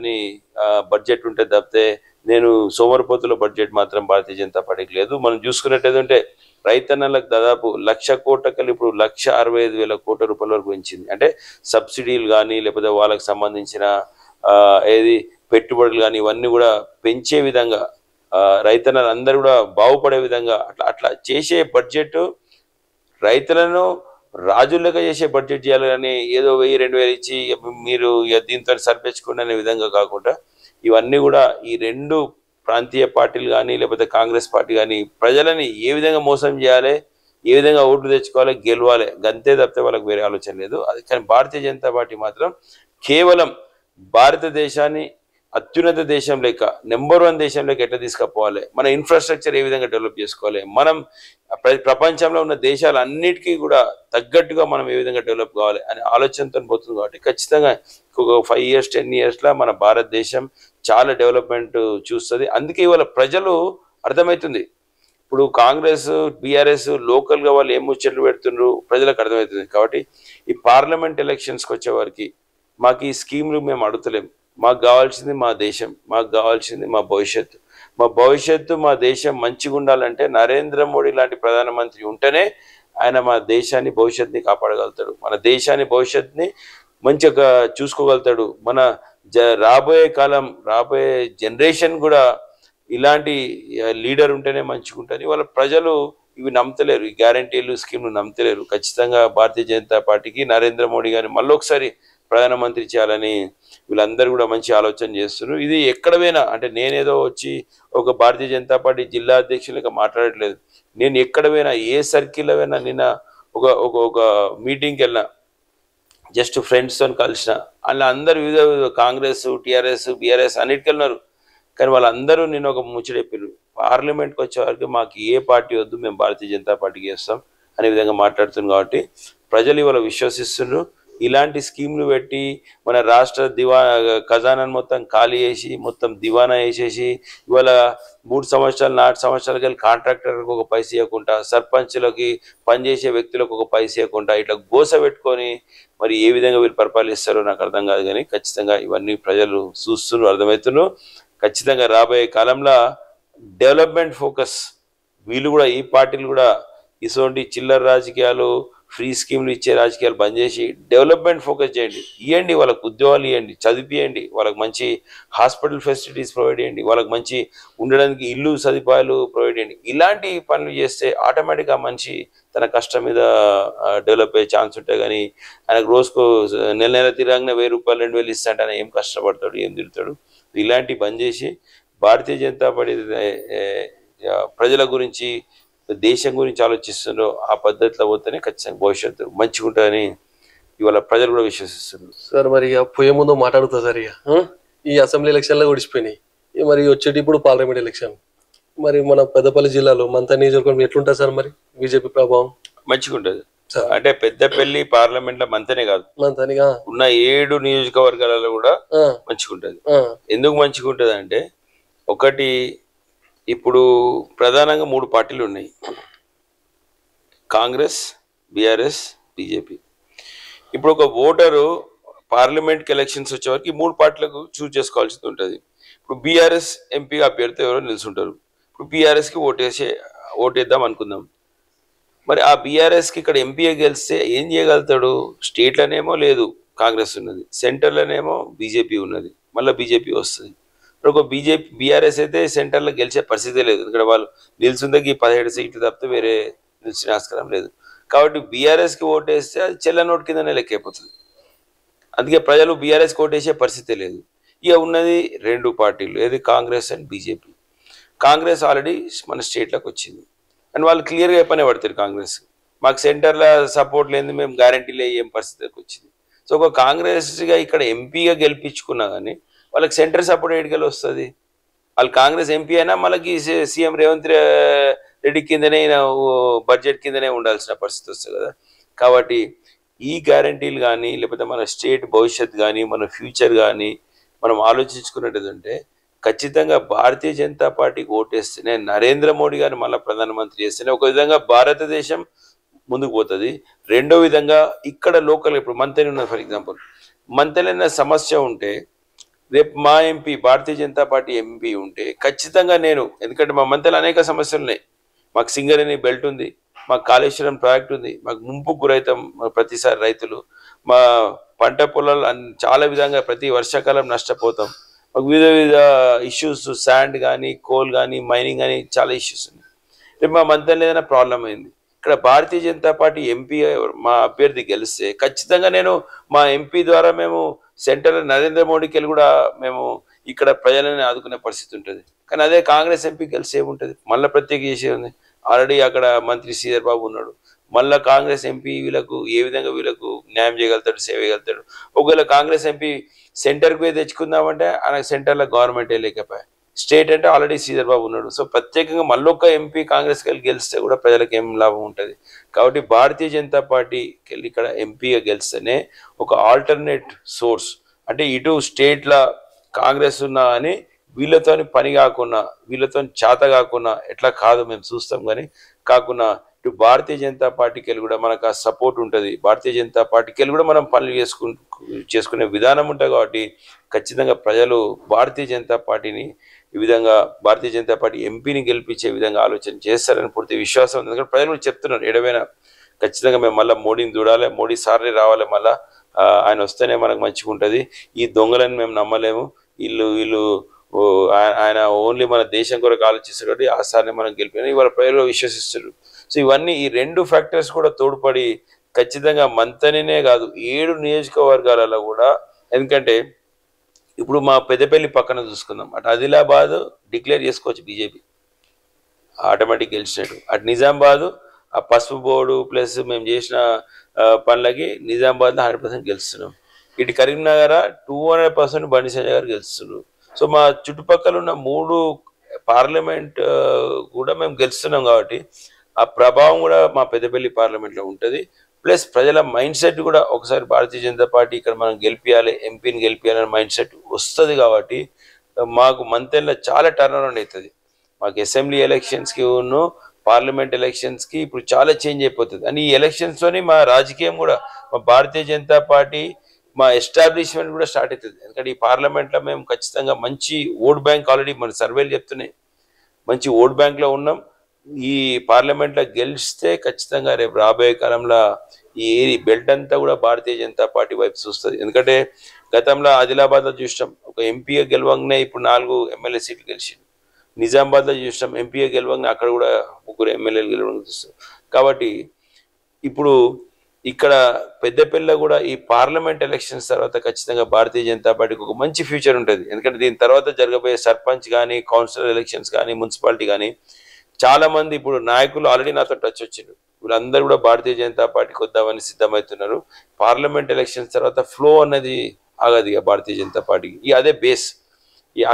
బడ్జెట్ ఉంటే తప్పితే నేను సోమరిపోతుల బడ్జెట్ మాత్రం భారతీయ జనతా పార్టీకి లేదు. మనం చూసుకున్నట్టయితే రైతన్నలకు దాదాపు 1,00,000 కోట్ల ఇప్పుడు 1,65,000 కోట్ల రూపాయల వరకు పెంచింది. అంటే సబ్సిడీలు కానీ లేకపోతే వాళ్ళకి సంబంధించిన ఏది పెట్టుబడులు కానీ ఇవన్నీ కూడా పెంచే విధంగా రైతన్నలు అందరూ కూడా బాగుపడే విధంగా అట్లా చేసే బడ్జెట్ రైతులను రాజులుగా చేసే బడ్జెట్ చేయాలి కానీ ఏదో 1000-2000 ఇచ్చి మీరు దీంతో సరిపెచ్చుకోండి అనే విధంగా కాకుండా ఇవన్నీ కూడా ఈ రెండు ప్రాంతీయ పార్టీలు కానీ లేకపోతే కాంగ్రెస్ పార్టీ కానీ ప్రజలని ఏ విధంగా మోసం చేయాలి, ఏ విధంగా ఓట్లు తెచ్చుకోవాలి, గెలవాలి, గంతే తప్పితే వాళ్ళకి వేరే ఆలోచన లేదు. అది కానీ భారతీయ జనతా పార్టీ మాత్రం కేవలం భారతదేశాన్ని అత్యున్నత దేశం లేక నెంబర్ 1 దేశం లేక ఎట్లా తీసుకుపోవాలి, మన ఇన్ఫ్రాస్ట్రక్చర్ ఏ విధంగా డెవలప్ చేసుకోవాలి, మనం ప్రపంచంలో ఉన్న దేశాలన్నిటికీ కూడా తగ్గట్టుగా మనం ఏ విధంగా డెవలప్ కావాలి అనే ఆలోచనతో పోతుంది. కాబట్టి ఖచ్చితంగా ఒక 5 years 10 yearsలో మన భారతదేశం చాలా డెవలప్మెంట్ చూస్తుంది. అందుకే ఇవాళ ప్రజలు అర్థమవుతుంది. ఇప్పుడు కాంగ్రెస్ బీఆర్ఎస్ లోకల్గా వాళ్ళు ఏం ముచ్చట్లు పెడుతున్నారు ప్రజలకు అర్థమవుతుంది. కాబట్టి ఈ పార్లమెంట్ ఎలక్షన్స్కి వచ్చేవారికి మాకు ఈ స్కీమ్లు మేము అడుగుతలేము. మాకు కావాల్సింది మా దేశం, మాకు కావాల్సింది మా భవిష్యత్తు మా దేశం మంచిగా ఉండాలంటే నరేంద్ర మోడీ లాంటి ప్రధానమంత్రి ఉంటేనే ఆయన మా దేశాన్ని భవిష్యత్తుని కాపాడగలుగుతాడు, మన దేశాన్ని భవిష్యత్తుని మంచిగా చూసుకోగలుగుతాడు. మన రాబోయే జనరేషన్ కూడా ఇలాంటి లీడర్ ఉంటేనే మంచిగా ఉంటుంది. వాళ్ళ ప్రజలు ఇవి నమ్మతలేరు, ఈ గ్యారంటీలు స్కీమ్లు నమ్మతలేరు. ఖచ్చితంగా భారతీయ జనతా పార్టీకి నరేంద్ర మోడీ గారిని మళ్ళొకసారి ప్రధానమంత్రి చేయాలని వీళ్ళందరూ కూడా మంచి ఆలోచన చేస్తున్నారు. ఇది ఎక్కడ పోయినా అంటే నేనేదో వచ్చి ఒక భారతీయ జనతా పార్టీ జిల్లా అధ్యక్షులుగా మాట్లాడట్లేదు. నేను ఎక్కడ పోయినా ఏ సర్కిల్లో పోయినా నిన్న ఒక మీటింగ్కి వెళ్ళినా, జస్ట్ ఫ్రెండ్స్తో కలిసిన, అలా అందరూ వివిధ కాంగ్రెస్ టీఆర్ఎస్ బీఆర్ఎస్ అన్నిటికి వెళ్ళినారు. కానీ వాళ్ళందరూ నేను ఒక ముచ్చట చెప్పారు, పార్లమెంట్కి వచ్చేవారికి మాకు ఏ పార్టీ వద్దు, మేము భారతీయ జనతా పార్టీకి వేస్తాం అనే విధంగా మాట్లాడుతున్నాం. కాబట్టి ప్రజలు ఇవాళ విశ్వసిస్తున్నారు. ఇలాంటి స్కీమ్లు పెట్టి మన రాష్ట్ర ఖజానాన్ని మొత్తం ఖాళీ చేసి మొత్తం దివానా వేసేసి ఇవాళ 3 సంవత్సరాలు 4 సంవత్సరాలకి వెళ్ళి కాంట్రాక్టర్లకు ఒక పైస ఇవ్వకుండా, సర్పంచ్లకి పనిచేసే వ్యక్తులకు ఒక పైస ఇవ్వకుండా ఇట్లా గోస పెట్టుకొని మరి ఏ విధంగా వీళ్ళు పరిపాలిస్తారో నాకు అర్థం కాదు. కానీ ఖచ్చితంగా ఇవన్నీ ప్రజలు చూస్తున్నారు, అర్థమవుతున్నారు. ఖచ్చితంగా రాబోయే కాలంలో డెవలప్మెంట్ ఫోకస్ వీళ్ళు కూడా ఈ పార్టీలు కూడా ఇటువంటి చిల్లర రాజకీయాలు ఫ్రీ స్కీమ్లు ఇచ్చే రాజకీయాలు బంద్ చేసి డెవలప్మెంట్ ఫోకస్ చేయండి. ఇవ్వండి, వాళ్ళకు ఉద్యోగాలు ఇవ్వండి, చదివియండి, వాళ్ళకి మంచి హాస్పిటల్ ఫెసిలిటీస్ ప్రొవైడ్ చేయండి, వాళ్ళకి మంచి ఉండడానికి ఇల్లు సదుపాయాలు ప్రొవైడ్ చేయండి. ఇలాంటి పనులు చేస్తే ఆటోమేటిక్గా మనిషి తన కష్టం మీద డెవలప్ అయ్యే ఛాన్స్ ఉంటాయి. కానీ ఆయనకు రోజుకు నెల తిరగానే 1000 రూపాయలు 2000 ఇస్తాంటే ఆయన ఏం కష్టపడతాడు, ఏం తిరుగుతాడు. ఇలాంటివి బంద్ చేసి భారతీయ జనతా పార్టీ ప్రజల గురించి దేశం గురించి ఆలోచిస్తున్నారో ఆ పద్ధతిలో పోతేనే ఖచ్చితంగా భవిష్యత్తు మంచిగా ఉంటుందని ఇవాళ ప్రజలు కూడా విశ్వసిస్తున్నారు. సార్ మరి ఇక పోయే ముందు మాట్లాడుతా సార్, ఇక ఈ అసెంబ్లీ ఎలక్షన్లో ఓడిచిపోయినాయి, మరి వచ్చేటి ఇప్పుడు పార్లమెంట్ ఎలక్షన్, మరి మన పెద్దపల్లి జిల్లాలో మంత నియోజకవర్గం ఎట్లుంటుంది సార్? మరి బీజేపీ ప్రభావం మంచిగా ఉంటుంది. అంటే పెద్దపల్లి పార్లమెంట్ లో మంతనే కాదు, ఉన్న 7 నియోజకవర్గాలలో కూడా మంచిగా ఉంటుంది. ఎందుకు మంచిగా ఉంటుంది అంటే, ఒకటి ఇప్పుడు ప్రధానంగా 3 పార్టీలు ఉన్నాయి, కాంగ్రెస్ బీఆర్ఎస్ బీజేపీ. ఇప్పుడు ఒక ఓటరు పార్లమెంట్కి ఎలక్షన్స్ వచ్చే వరకు 3 పార్టీలకు చూస్ చేసుకోవాల్సి ఉంటుంది. ఇప్పుడు బీఆర్ఎస్ ఎంపీ అభ్యర్థి ఎవరో నిలుచుంటారు. ఇప్పుడు బీఆర్ఎస్కి ఓటేద్దాం అనుకుందాం. మరి ఆ బీఆర్ఎస్కి ఇక్కడ ఎంపీఏ గెలిస్తే ఏం చేయగలుగుతాడు? స్టేట్లోనేమో లేదు కాంగ్రెస్ ఉన్నది, సెంటర్లోనేమో బీజేపీ ఉన్నది, మళ్ళీ బీజేపీ వస్తుంది. ఒక బీఆర్ఎస్ అయితే సెంటర్లో గెలిచే పరిస్థితే లేదు. ఇక్కడ వాళ్ళు నిల్చుందకి 17 సీట్లు తప్పితే వేరే నిలిచిన ఆస్కారం లేదు. కాబట్టి బీఆర్ఎస్కి ఓటేస్తే అది చెల్ల నోటు కిందనే లెక్కైపోతుంది. అందుకే ప్రజలు బీఆర్ఎస్కి ఓటేసే పరిస్థితే లేదు. ఇక ఉన్నది 2 పార్టీలు, ఏది Congress and BJP. Congress already మన స్టేట్లోకి వచ్చింది అండ్ వాళ్ళు క్లియర్గా చెప్పనే పడతారు, కాంగ్రెస్ మాకు సెంటర్లో సపోర్ట్ లేదు, మేము గ్యారంటీలు ఏం పరిస్థితికి వచ్చింది. సో ఒక కాంగ్రెస్గా ఇక్కడ ఎంపీగా గెలిపించుకున్నా కానీ వాళ్ళకి సెంటర్ సపోర్ట్ ఎడికల్ వస్తుంది. వాళ్ళు కాంగ్రెస్ ఎంపీ అయినా మనకి సీఎం రేవంత్ రెడ్డి కిందనే బడ్జెట్ కిందనే ఉండాల్సిన పరిస్థితి వస్తుంది కదా. కాబట్టి ఈ గ్యారంటీలు కానీ లేకపోతే మన స్టేట్ భవిష్యత్ కానీ మన ఫ్యూచర్ కానీ మనం ఆలోచించుకున్నట్టుంటే ఖచ్చితంగా భారతీయ జనతా పార్టీకి ఓటేస్తేనే, నరేంద్ర మోడీ గారిని మళ్ళీ ప్రధానమంత్రి చేస్తేనే ఒక విధంగా భారతదేశం ముందుకు పోతుంది. రెండో విధంగా ఇక్కడ లోకల్ ఇప్పుడు మంతెన ఉన్నది, ఫర్ ఎగ్జాంపుల్ మంతెన సమస్య ఉంటే రేపు మా MP Bharatiya Janata party MP ఉంటే ఖచ్చితంగా నేను, ఎందుకంటే మా మంతెనలో అనేక సమస్యలు ఉన్నాయి. మాకు సింగరేణి బెల్ట్ ఉంది, మాకు కాళేశ్వరం ప్రాజెక్ట్ ఉంది, మాకు ముంపుకు గురైతాం ప్రతిసారి రైతులు, మా పంట పొలాలు చాలా విధంగా ప్రతి వర్షాకాలం నష్టపోతాం, మాకు వివిధ ఇష్యూస్ శాండ్ కానీ కోల్ కానీ మైనింగ్ కానీ చాలా ఇష్యూస్ ఉన్నాయి. రేపు మా మంతెనలో ఏదైనా ప్రాబ్లం అయింది, ఇక్కడ భారతీయ జనతా పార్టీ ఎంపీ మా అభ్యర్థి గెలిస్తే ఖచ్చితంగా నేను మా ఎంపీ ద్వారా మేము సెంటర్ నరేంద్ర మోడీకి వెళ్ళి కూడా మేము ఇక్కడ ప్రజలని ఆదుకునే పరిస్థితి ఉంటుంది. కానీ అదే కాంగ్రెస్ ఎంపీ గెలిస్తే ఏముంటుంది, మళ్ళీ ప్రత్యేక చేసేది ఉంది. ఆల్రెడీ అక్కడ మంత్రి శ్రీధర్ బాబు ఉన్నాడు, మళ్ళీ కాంగ్రెస్ ఎంపీ వీళ్ళకు ఏ విధంగా వీళ్ళకు న్యాయం చేయగలుగుతాడు, సేవ చేయగలుగుతాడు. ఒకవేళ కాంగ్రెస్ ఎంపీ సెంటర్కి పోయి తెచ్చుకుందామంటే ఆయన సెంటర్లో గవర్నమెంటే లేకపోయా, స్టేట్ అంటే ఆల్రెడీ శ్రీధర్ బాబు ఉన్నాడు. సో ప్రత్యేకంగా మళ్ళొక్క ఎంపీ కాంగ్రెస్కి వెళ్ళి గెలిస్తే కూడా ప్రజలకు ఏం లాభం ఉంటుంది. కాబట్టి భారతీయ జనతా పార్టీకి వెళ్ళి ఇక్కడ ఎంపీగా గెలిస్తేనే ఒక ఆల్టర్నేట్ సోర్స్, అంటే ఇటు స్టేట్ల కాంగ్రెస్ ఉన్నా అని వీళ్ళతో పని కాకుండా వీళ్ళతో చేత కాకుండా ఎట్లా కాదు మేము చూస్తాం, కానీ కాకుండా ఇటు భారతీయ జనతా పార్టీకి వెళ్ళి కూడా మనకు ఆ సపోర్ట్ ఉంటుంది. భారతీయ జనతా పార్టీకి వెళ్ళి కూడా మనం పనులు చేసుకునే విధానం ఉంటుంది. కాబట్టి ఖచ్చితంగా ప్రజలు భారతీయ జనతా పార్టీని ఈ విధంగా భారతీయ జనతా పార్టీ ఎంపీని గెలిపించే విధంగా ఆలోచన చేస్తారని పూర్తి విశ్వాసం ఉంది. ఎందుకంటే ప్రజలు చెప్తున్నారు ఎడవైనా ఖచ్చితంగా మేము మళ్ళీ మోడీని చూడాలి, మోడీ సార్ని రావాలి, మళ్ళీ ఆయన వస్తేనే మనకు మంచిగా ఉంటుంది, ఈ దొంగలని మేము నమ్మలేము, వీళ్ళు ఆయన ఓన్లీ మన దేశం కొరకు ఆలోచిస్తారు కాబట్టి ఆ సార్ని మనం గెలిపిన ఇవాళ ప్రజలు విశ్వసిస్తారు. సో ఇవన్నీ ఈ రెండు ఫ్యాక్టర్స్ కూడా తోడ్పడి ఖచ్చితంగా మంతనే కాదు 7 నియోజకవర్గాలలో కూడా, ఎందుకంటే ఇప్పుడు మా పెద్దపల్లి పక్కన చూసుకుందాం, అటు ఆదిలాబాద్ డిక్లేర్ చేసుకోవచ్చు బీజేపీ ఆటోమేటిక్ గెలిచినట్టు, అటు నిజామాబాద్ ఆ పసుపు బోర్డు ప్లస్ మేము చేసిన పనులకి నిజామాబాద్లో 100% గెలుస్తున్నాం, ఇటు కరీంనగర్ 200% బండి సంజయ్ గారు గెలుస్తున్నారు. సో మా చుట్టుపక్కల ఉన్న 3 పార్లమెంట్ కూడా మేము గెలుస్తున్నాం కాబట్టి ఆ ప్రభావం కూడా మా పెద్దపల్లి పార్లమెంట్లో ఉంటుంది. ప్లస్ ప్రజల మైండ్ సెట్ కూడా ఒకసారి భారతీయ జనతా పార్టీ ఇక్కడ మనం గెలిపించాలి, ఎంపీని గెలిపించాలని మైండ్ సెట్ వస్తుంది. కాబట్టి మాకు మంతెన్లో చాలా టర్న్ అరౌండ్ అవుతుంది. మాకు అసెంబ్లీ ఎలక్షన్స్కి ఉన్న పార్లమెంట్ ఎలక్షన్స్కి ఇప్పుడు చాలా చేంజ్ అయిపోతుంది. అని ఈ ఎలక్షన్స్తోని మా రాజకీయం కూడా, మా భారతీయ జనతా పార్టీ మా ఎస్టాబ్లిష్మెంట్ కూడా స్టార్ట్ అవుతుంది. ఎందుకంటే ఈ పార్లమెంట్లో మేము ఖచ్చితంగా మంచి ఓట్ బ్యాంక్, ఆల్రెడీ మన సర్వేలు చెప్తున్నాయి మంచి ఓట్ బ్యాంక్లో ఉన్నాం. ఈ పార్లమెంట్లో గెలిస్తే ఖచ్చితంగా రేపు రాబోయే కాలంలో ఈ బెల్ట్ అంతా కూడా భారతీయ జనతా పార్టీ వైపు చూస్తుంది. ఎందుకంటే గతంలో ఆదిలాబాద్లో చూసాం ఒక ఎంపీగా గెలవంగానే ఇప్పుడు 4 ఎమ్మెల్యే సీట్లు గెలిచింది, నిజామాబాద్లో చూసాం ఎంపీగా గెలవంగానే అక్కడ కూడా 3 ఎమ్మెల్యేలు గెలవడం చూస్తాం. కాబట్టి ఇప్పుడు ఇక్కడ పెద్దపల్లిలో కూడా ఈ పార్లమెంట్ ఎలక్షన్స్ తర్వాత ఖచ్చితంగా భారతీయ జనతా పార్టీకి ఒక మంచి ఫ్యూచర్ ఉంటుంది. ఎందుకంటే దీని తర్వాత జరగబోయే సర్పంచ్ కానీ కౌన్సిలర్ ఎలక్షన్స్ కానీ మున్సిపాలిటీ కానీ చాలా మంది ఇప్పుడు నాయకులు ఆల్రెడీ నాతో టచ్ వచ్చిండ్రు, వీళ్ళందరూ కూడా భారతీయ జనతా పార్టీకి వద్దామని సిద్ధమవుతున్నారు. పార్లమెంట్ ఎలక్షన్స్ తర్వాత ఫ్లో అనేది ఆగదు ఇక భారతీయ జనతా పార్టీకి, అదే బేస్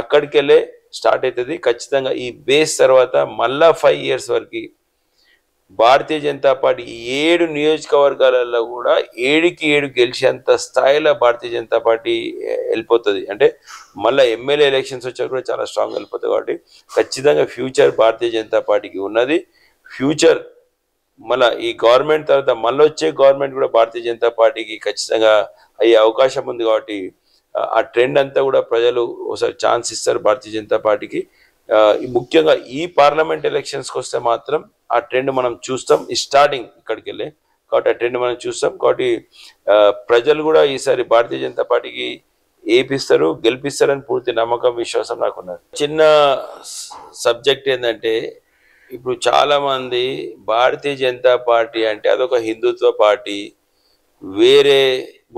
అక్కడికి వెళ్ళే స్టార్ట్ అవుతుంది. ఖచ్చితంగా ఈ బేస్ తర్వాత మళ్ళా 5 years వరకు భారతీయ జనతా పార్టీ 7 నియోజకవర్గాలలో కూడా 7కి 7 గెలిచేంత స్థాయిలో భారతీయ జనతా పార్టీ వెళ్ళిపోతుంది. అంటే మళ్ళీ ఎమ్మెల్యే ఎలక్షన్స్ వచ్చా కూడా చాలా స్ట్రాంగ్ వెళ్ళిపోతుంది. కాబట్టి ఖచ్చితంగా ఫ్యూచర్ భారతీయ జనతా పార్టీకి ఉన్నది. ఫ్యూచర్ మళ్ళీ ఈ గవర్నమెంట్ తర్వాత మళ్ళీ వచ్చే గవర్నమెంట్ కూడా భారతీయ జనతా పార్టీకి ఖచ్చితంగా అయ్యే అవకాశం ఉంది. కాబట్టి ఆ ట్రెండ్ అంతా కూడా ప్రజలు ఒకసారి ఛాన్స్ ఇస్తారు భారతీయ జనతా పార్టీకి. ముఖ్యంగా ఈ పార్లమెంట్ ఎలక్షన్స్కి వస్తే మాత్రం ఆ ట్రెండ్ మనం చూస్తాం, ఈ స్టార్టింగ్ ఇక్కడికి వెళ్ళి. కాబట్టి ఆ ట్రెండ్ మనం చూస్తాం. కాబట్టి ప్రజలు కూడా ఈసారి భారతీయ జనతా పార్టీకి ఏపిస్తారు, గెలిపిస్తారని పూర్తి నమ్మకం, విశ్వాసం నాకున్నది. చిన్న సబ్జెక్ట్ ఏంటంటే ఇప్పుడు చాలామంది భారతీయ జనతా పార్టీ అంటే అదొక హిందుత్వ పార్టీ, వేరే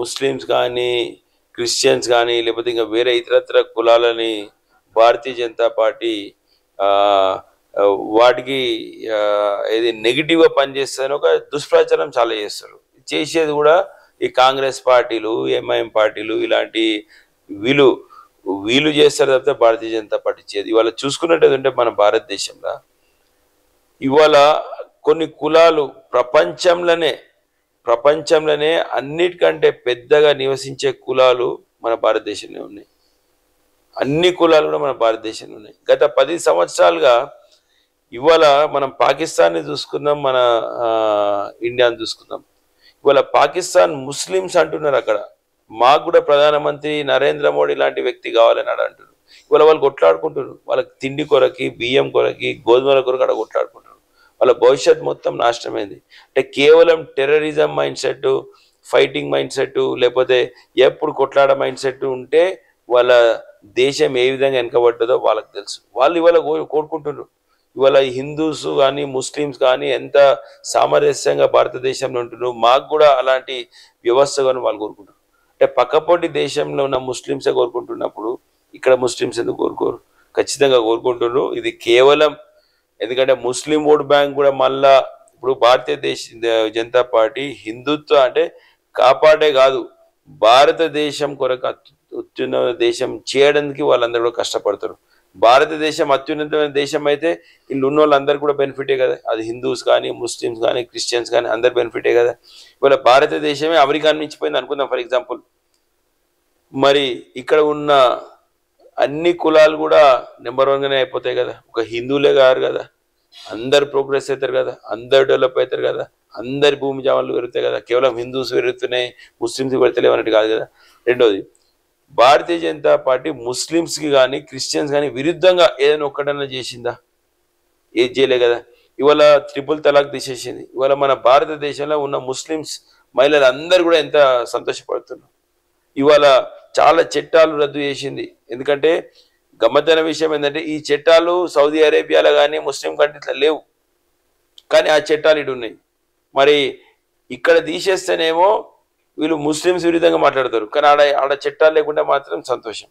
ముస్లిమ్స్ కానీ క్రిస్టియన్స్ కానీ లేకపోతే ఇంకా వేరే ఇతరత్ర కులాలని భారతీయ జనతా పార్టీ వాటికి ఏది నెగిటివ్గా పనిచేస్తుందని ఒక దుష్ప్రచారం చాలా చేస్తారు. చేసేది కూడా ఈ కాంగ్రెస్ పార్టీలు ఎంఐఎం పార్టీలు ఇలాంటి వీళ్ళు వీళ్ళు చేస్తారు తప్పితే భారతీయ జనతా పార్టీ చేయదు. ఇవాళ చూసుకున్నట్టు మన భారతదేశంలో ఇవాళ కొన్ని కులాలు ప్రపంచంలోనే అన్నిటికంటే పెద్దగా నివసించే కులాలు మన భారతదేశంలో ఉన్నాయి. అన్ని కులాలు కూడా మన భారతదేశంలో ఉన్నాయి. గత 10 సంవత్సరాలుగా ఇవాళ మనం పాకిస్తాన్ని చూసుకుందాం, మన ఇండియాని చూసుకుందాం. ఇవాళ పాకిస్తాన్ ముస్లిమ్స్ అంటున్నారు, అక్కడ మాకు కూడా ప్రధానమంత్రి నరేంద్ర మోడీ లాంటి వ్యక్తి కావాలని అంటున్నారు. ఇవాళ వాళ్ళు కొట్లాడుకుంటున్నారు, వాళ్ళకి తిండి కొరకి, బియ్యం కొరకి, గోధుమల కొరకు అక్కడ కొట్లాడుకుంటున్నారు. వాళ్ళ భవిష్యత్ మొత్తం నాశనమైంది. అంటే కేవలం terrorism mind set, fighting mind set, లేకపోతే ఎప్పుడు కొట్లాడ మైండ్ సెట్ ఉంటే వాళ్ళ దేశం ఏ విధంగా వెనకబడ్డదో వాళ్ళకి తెలుసు. వాళ్ళు ఇవాళ కోరుకుంటున్నారు. ఇవాళ హిందూస్ కానీ ముస్లిమ్స్ కానీ ఎంత సామరస్యంగా భారతదేశంలో ఉంటున్నారు, మాకు కూడా అలాంటి వ్యవస్థ కానీ వాళ్ళు కోరుకుంటారు. అంటే పక్కపొంటి దేశంలో ఉన్న ముస్లిమ్సే కోరుకుంటున్నప్పుడు ఇక్కడ ముస్లిమ్స్ ఎందుకు కోరుకోరు? ఖచ్చితంగా కోరుకుంటున్నారు. ఇది కేవలం ఎందుకంటే ముస్లిం ఓట్ బ్యాంక్ కూడా మళ్ళా ఇప్పుడు జనతా పార్టీ హిందుత్వ అంటే కాపాడే కాదు, భారతదేశం కొరకు అత్యున్నత దేశం చేయడానికి వాళ్ళందరూ కూడా కష్టపడతారు. భారతదేశం అత్యున్నతమైన దేశం అయితే ఇల్లు ఉన్న వాళ్ళందరూ కూడా బెనిఫిటే కదా. అది హిందూస్ కానీ, ముస్లిమ్స్ కానీ, క్రిస్టియన్స్ కానీ అందరు బెనిఫిటే కదా. ఇవాళ భారతదేశమే అమెరికాని మించిపోయింది అనుకుందాం ఫర్ ఎగ్జాంపుల్. మరి ఇక్కడ ఉన్న అన్ని కులాలు కూడా నెంబర్ 1గానే అయిపోతాయి కదా. ఒక హిందువులే కాదు కదా, అందరు ప్రోగ్రెస్ అవుతారు కదా, అందరు డెవలప్ అవుతారు కదా, అందరి భూమి జామాలు పెరుగుతాయి కదా. కేవలం హిందూస్ పెరుగుతున్నాయి, ముస్లిమ్స్ పెడతలేవు అన్నట్టు కాదు కదా. రెండోది, భారతీయ జనతా పార్టీ ముస్లిమ్స్కి కానీ క్రిస్టియన్స్ కానీ విరుద్ధంగా ఏదైనా ఒక్కడన్నా చేసిందా? ఏది చేయలే కదా. ఇవాళ 3 తలాక్ తీసేసింది. ఇవాళ మన భారతదేశంలో ఉన్న ముస్లిమ్స్ మహిళలు అందరూ కూడా ఎంత సంతోషపడుతున్నారు. ఇవాళ చాలా చట్టాలు రద్దు చేసింది. ఎందుకంటే గమ్మత్తైన విషయం ఏంటంటే ఈ చట్టాలు సౌదీ అరేబియాలో కానీ ముస్లిం కంట్రీస్లో లేవు, కానీ ఆ చట్టాలు ఇటు ఉన్నాయి. మరి ఇక్కడ తీసేస్తేనేమో వీళ్ళు ముస్లిమ్స్ విరుద్ధంగా మాట్లాడతారు, కానీ ఆడ చట్టాలు లేకుండా మాత్రం సంతోషం.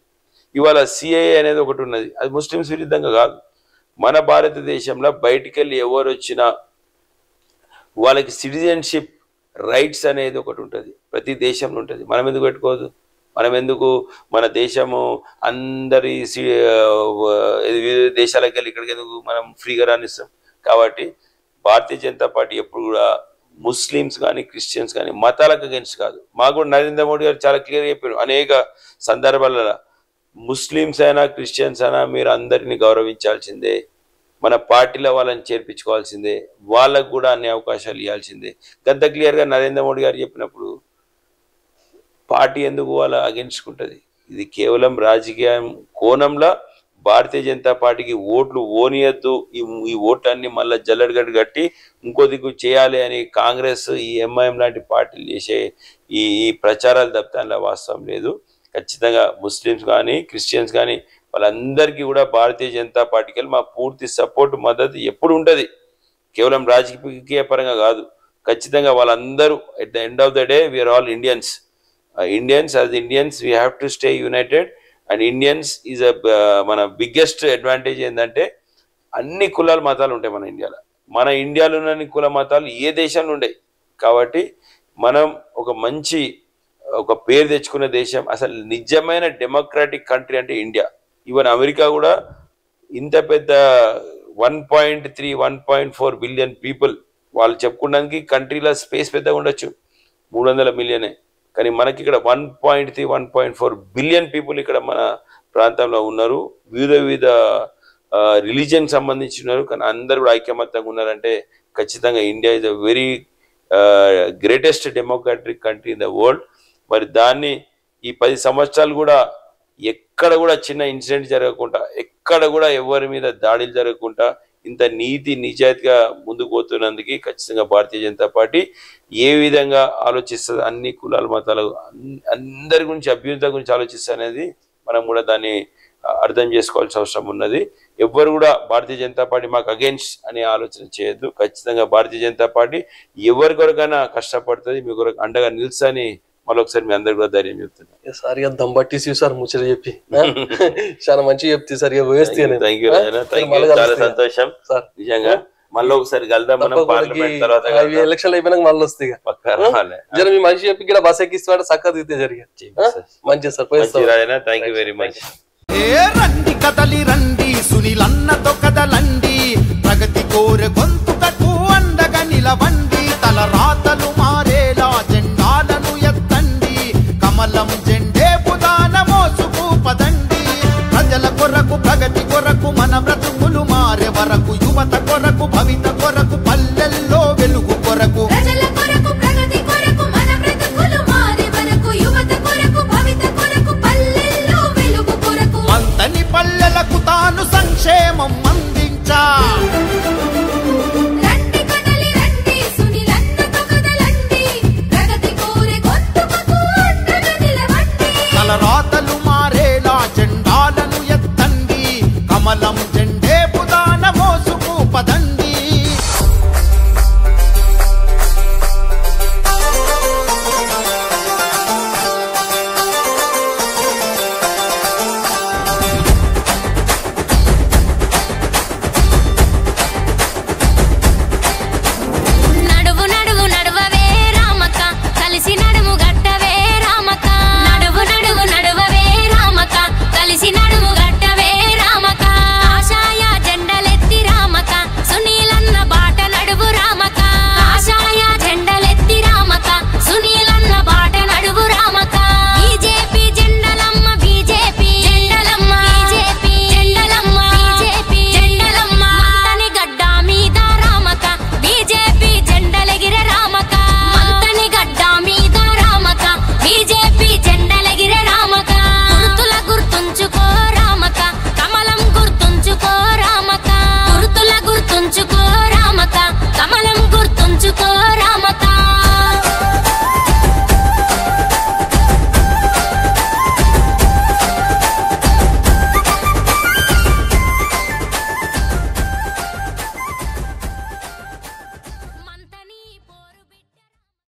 ఇవాళ సిఏఏ అనేది ఒకటి ఉన్నది, అది ముస్లిమ్స్ విరుద్ధంగా కాదు. మన భారతదేశంలో బయటికి వెళ్ళి ఎవరు వచ్చినా వాళ్ళకి సిటిజన్షిప్ రైట్స్ అనేది ఒకటి ఉంటుంది, ప్రతి దేశంలో ఉంటుంది. మనం ఎందుకు పెట్టుకోవద్దు? మనం ఎందుకు మన దేశము అందరి దేశాలకు వెళ్ళి ఇక్కడికి ఎందుకు మనం ఫ్రీగా రానిస్తాం? కాబట్టి భారతీయ జనతా పార్టీ ఎప్పుడు కూడా ముస్లిమ్స్ కానీ క్రిస్టియన్స్ కానీ మతాలకు అగెన్స్ట్ కాదు. మాకు కూడా నరేంద్ర మోడీ గారు చాలా క్లియర్గా చెప్పారు అనేక సందర్భాలలో, ముస్లిమ్స్ అయినా క్రిస్టియన్స్ అయినా మీరు అందరినీ గౌరవించాల్సిందే, మన పార్టీలో వాళ్ళని చేర్పించుకోవాల్సిందే, వాళ్ళకు కూడా అన్ని అవకాశాలు ఇవ్వాల్సిందే. గంత క్లియర్గా నరేంద్ర మోడీ గారు చెప్పినప్పుడు పార్టీ ఎందుకు వాళ్ళ అగెన్స్ట్ ఉంటుంది? ఇది కేవలం రాజకీయ కోణంలో భారతీయ జనతా పార్టీకి ఓట్లు ఓనియద్దు, ఈ ఓట్లన్నీ మళ్ళీ జల్లెడగడ్డ కట్టి ఇంకో దిక్కు చేయాలి అని కాంగ్రెస్, ఈ ఎంఐఎం లాంటి పార్టీలు చేసే ఈ ప్రచారాలు తప్పితే అందులో వాస్తవం లేదు. ఖచ్చితంగా ముస్లిమ్స్ కానీ క్రిస్టియన్స్ కానీ వాళ్ళందరికీ కూడా భారతీయ జనతా పార్టీకి వెళ్ళి మా పూర్తి సపోర్ట్ మద్దతు ఎప్పుడు ఉంటుంది, కేవలం రాజకీయ పరంగా కాదు. ఖచ్చితంగా వాళ్ళందరూ at the end of the day we are all Indians. As Indians we have to stay united. And Indians is మన బిగ్గెస్ట్ అడ్వాంటేజ్ ఏంటంటే అన్ని కులాల మతాలు ఉంటాయి మన ఇండియాలో. మన ఇండియాలో ఉన్న కుల మతాలు ఏ దేశంలో ఉండవు. కాబట్టి మనం ఒక పేరు తెచ్చుకునే దేశం. అసలు నిజమైన డెమోక్రాటిక్ కంట్రీ అంటే ఇండియా. ఈవెన్ అమెరికా కూడా ఇంత పెద్ద 1.3 1.4 బిలియన్ పీపుల్ వాళ్ళు చెప్పుకోవడానికి కంట్రీలో స్పేస్ పెద్దగా ఉండొచ్చు, 300 మిలియనే. కానీ మనకి ఇక్కడ 1.3 1.4 బిలియన్ పీపుల్ ఇక్కడ మన ప్రాంతంలో ఉన్నారు. వివిధ రిలీజియన్ సంబంధించి ఉన్నారు, కానీ అందరూ కూడా ఐక్యమత్యంగా ఉన్నారంటే ఖచ్చితంగా India is a very greatest democratic country in the world. మరి దాన్ని ఈ 10 సంవత్సరాలు కూడా ఎక్కడ కూడా చిన్న ఇన్సిడెంట్ జరగకుండా, ఎక్కడ కూడా ఎవరి మీద దాడులు జరగకుండా ఇంత నీతి నిజాయితీగా ముందుకు పోతున్నందుకు ఖచ్చితంగా భారతీయ జనతా పార్టీ ఏ విధంగా ఆలోచిస్తుంది, అన్ని కులాల మతాలు అందరి గురించి అభ్యున్నత గురించి ఆలోచిస్తుంది అనేది మనం కూడా దాన్ని అర్థం చేసుకోవాల్సిన అవసరం ఉన్నది. ఎవ్వరు కూడా భారతీయ జనతా పార్టీ మాకు అగెన్స్ట్ అనే ఆలోచన చేయొద్దు. ఖచ్చితంగా భారతీయ జనతా పార్టీ ఎవరి కొరకైనా కష్టపడుతుంది, మీ కొరకు అండగా నిలుసని మరొకసారి మీ అందరు కూడా ధైర్యం చెప్తున్నా. సార్ ఇక దమ్మట్టేసి సార్ ముచ్చట చెప్పి చాలా మంచిగా చెప్తే సార్. ఇక వేస్తే చాలా సంతోషం సార్. నిజంగా మళ్ళీ ఒకసారి కలుద్దాం మనం పార్లమెంట్ తర్వాత ఎలక్షన్ అయిపోయినాక మళ్ళీ వస్తాయి జర మీ మనిషి చెప్పి ఇక్కడ బస్ ఎక్కిస్తాడు చక్కగా దిగితే జరిగింది మంచిది sir. Thank you very much. రండి కదలి రండి సునీలన్నతో కదలండి ప్రగతి కోరే గొంతుకకు అండగా నిలవండి తల రాతలు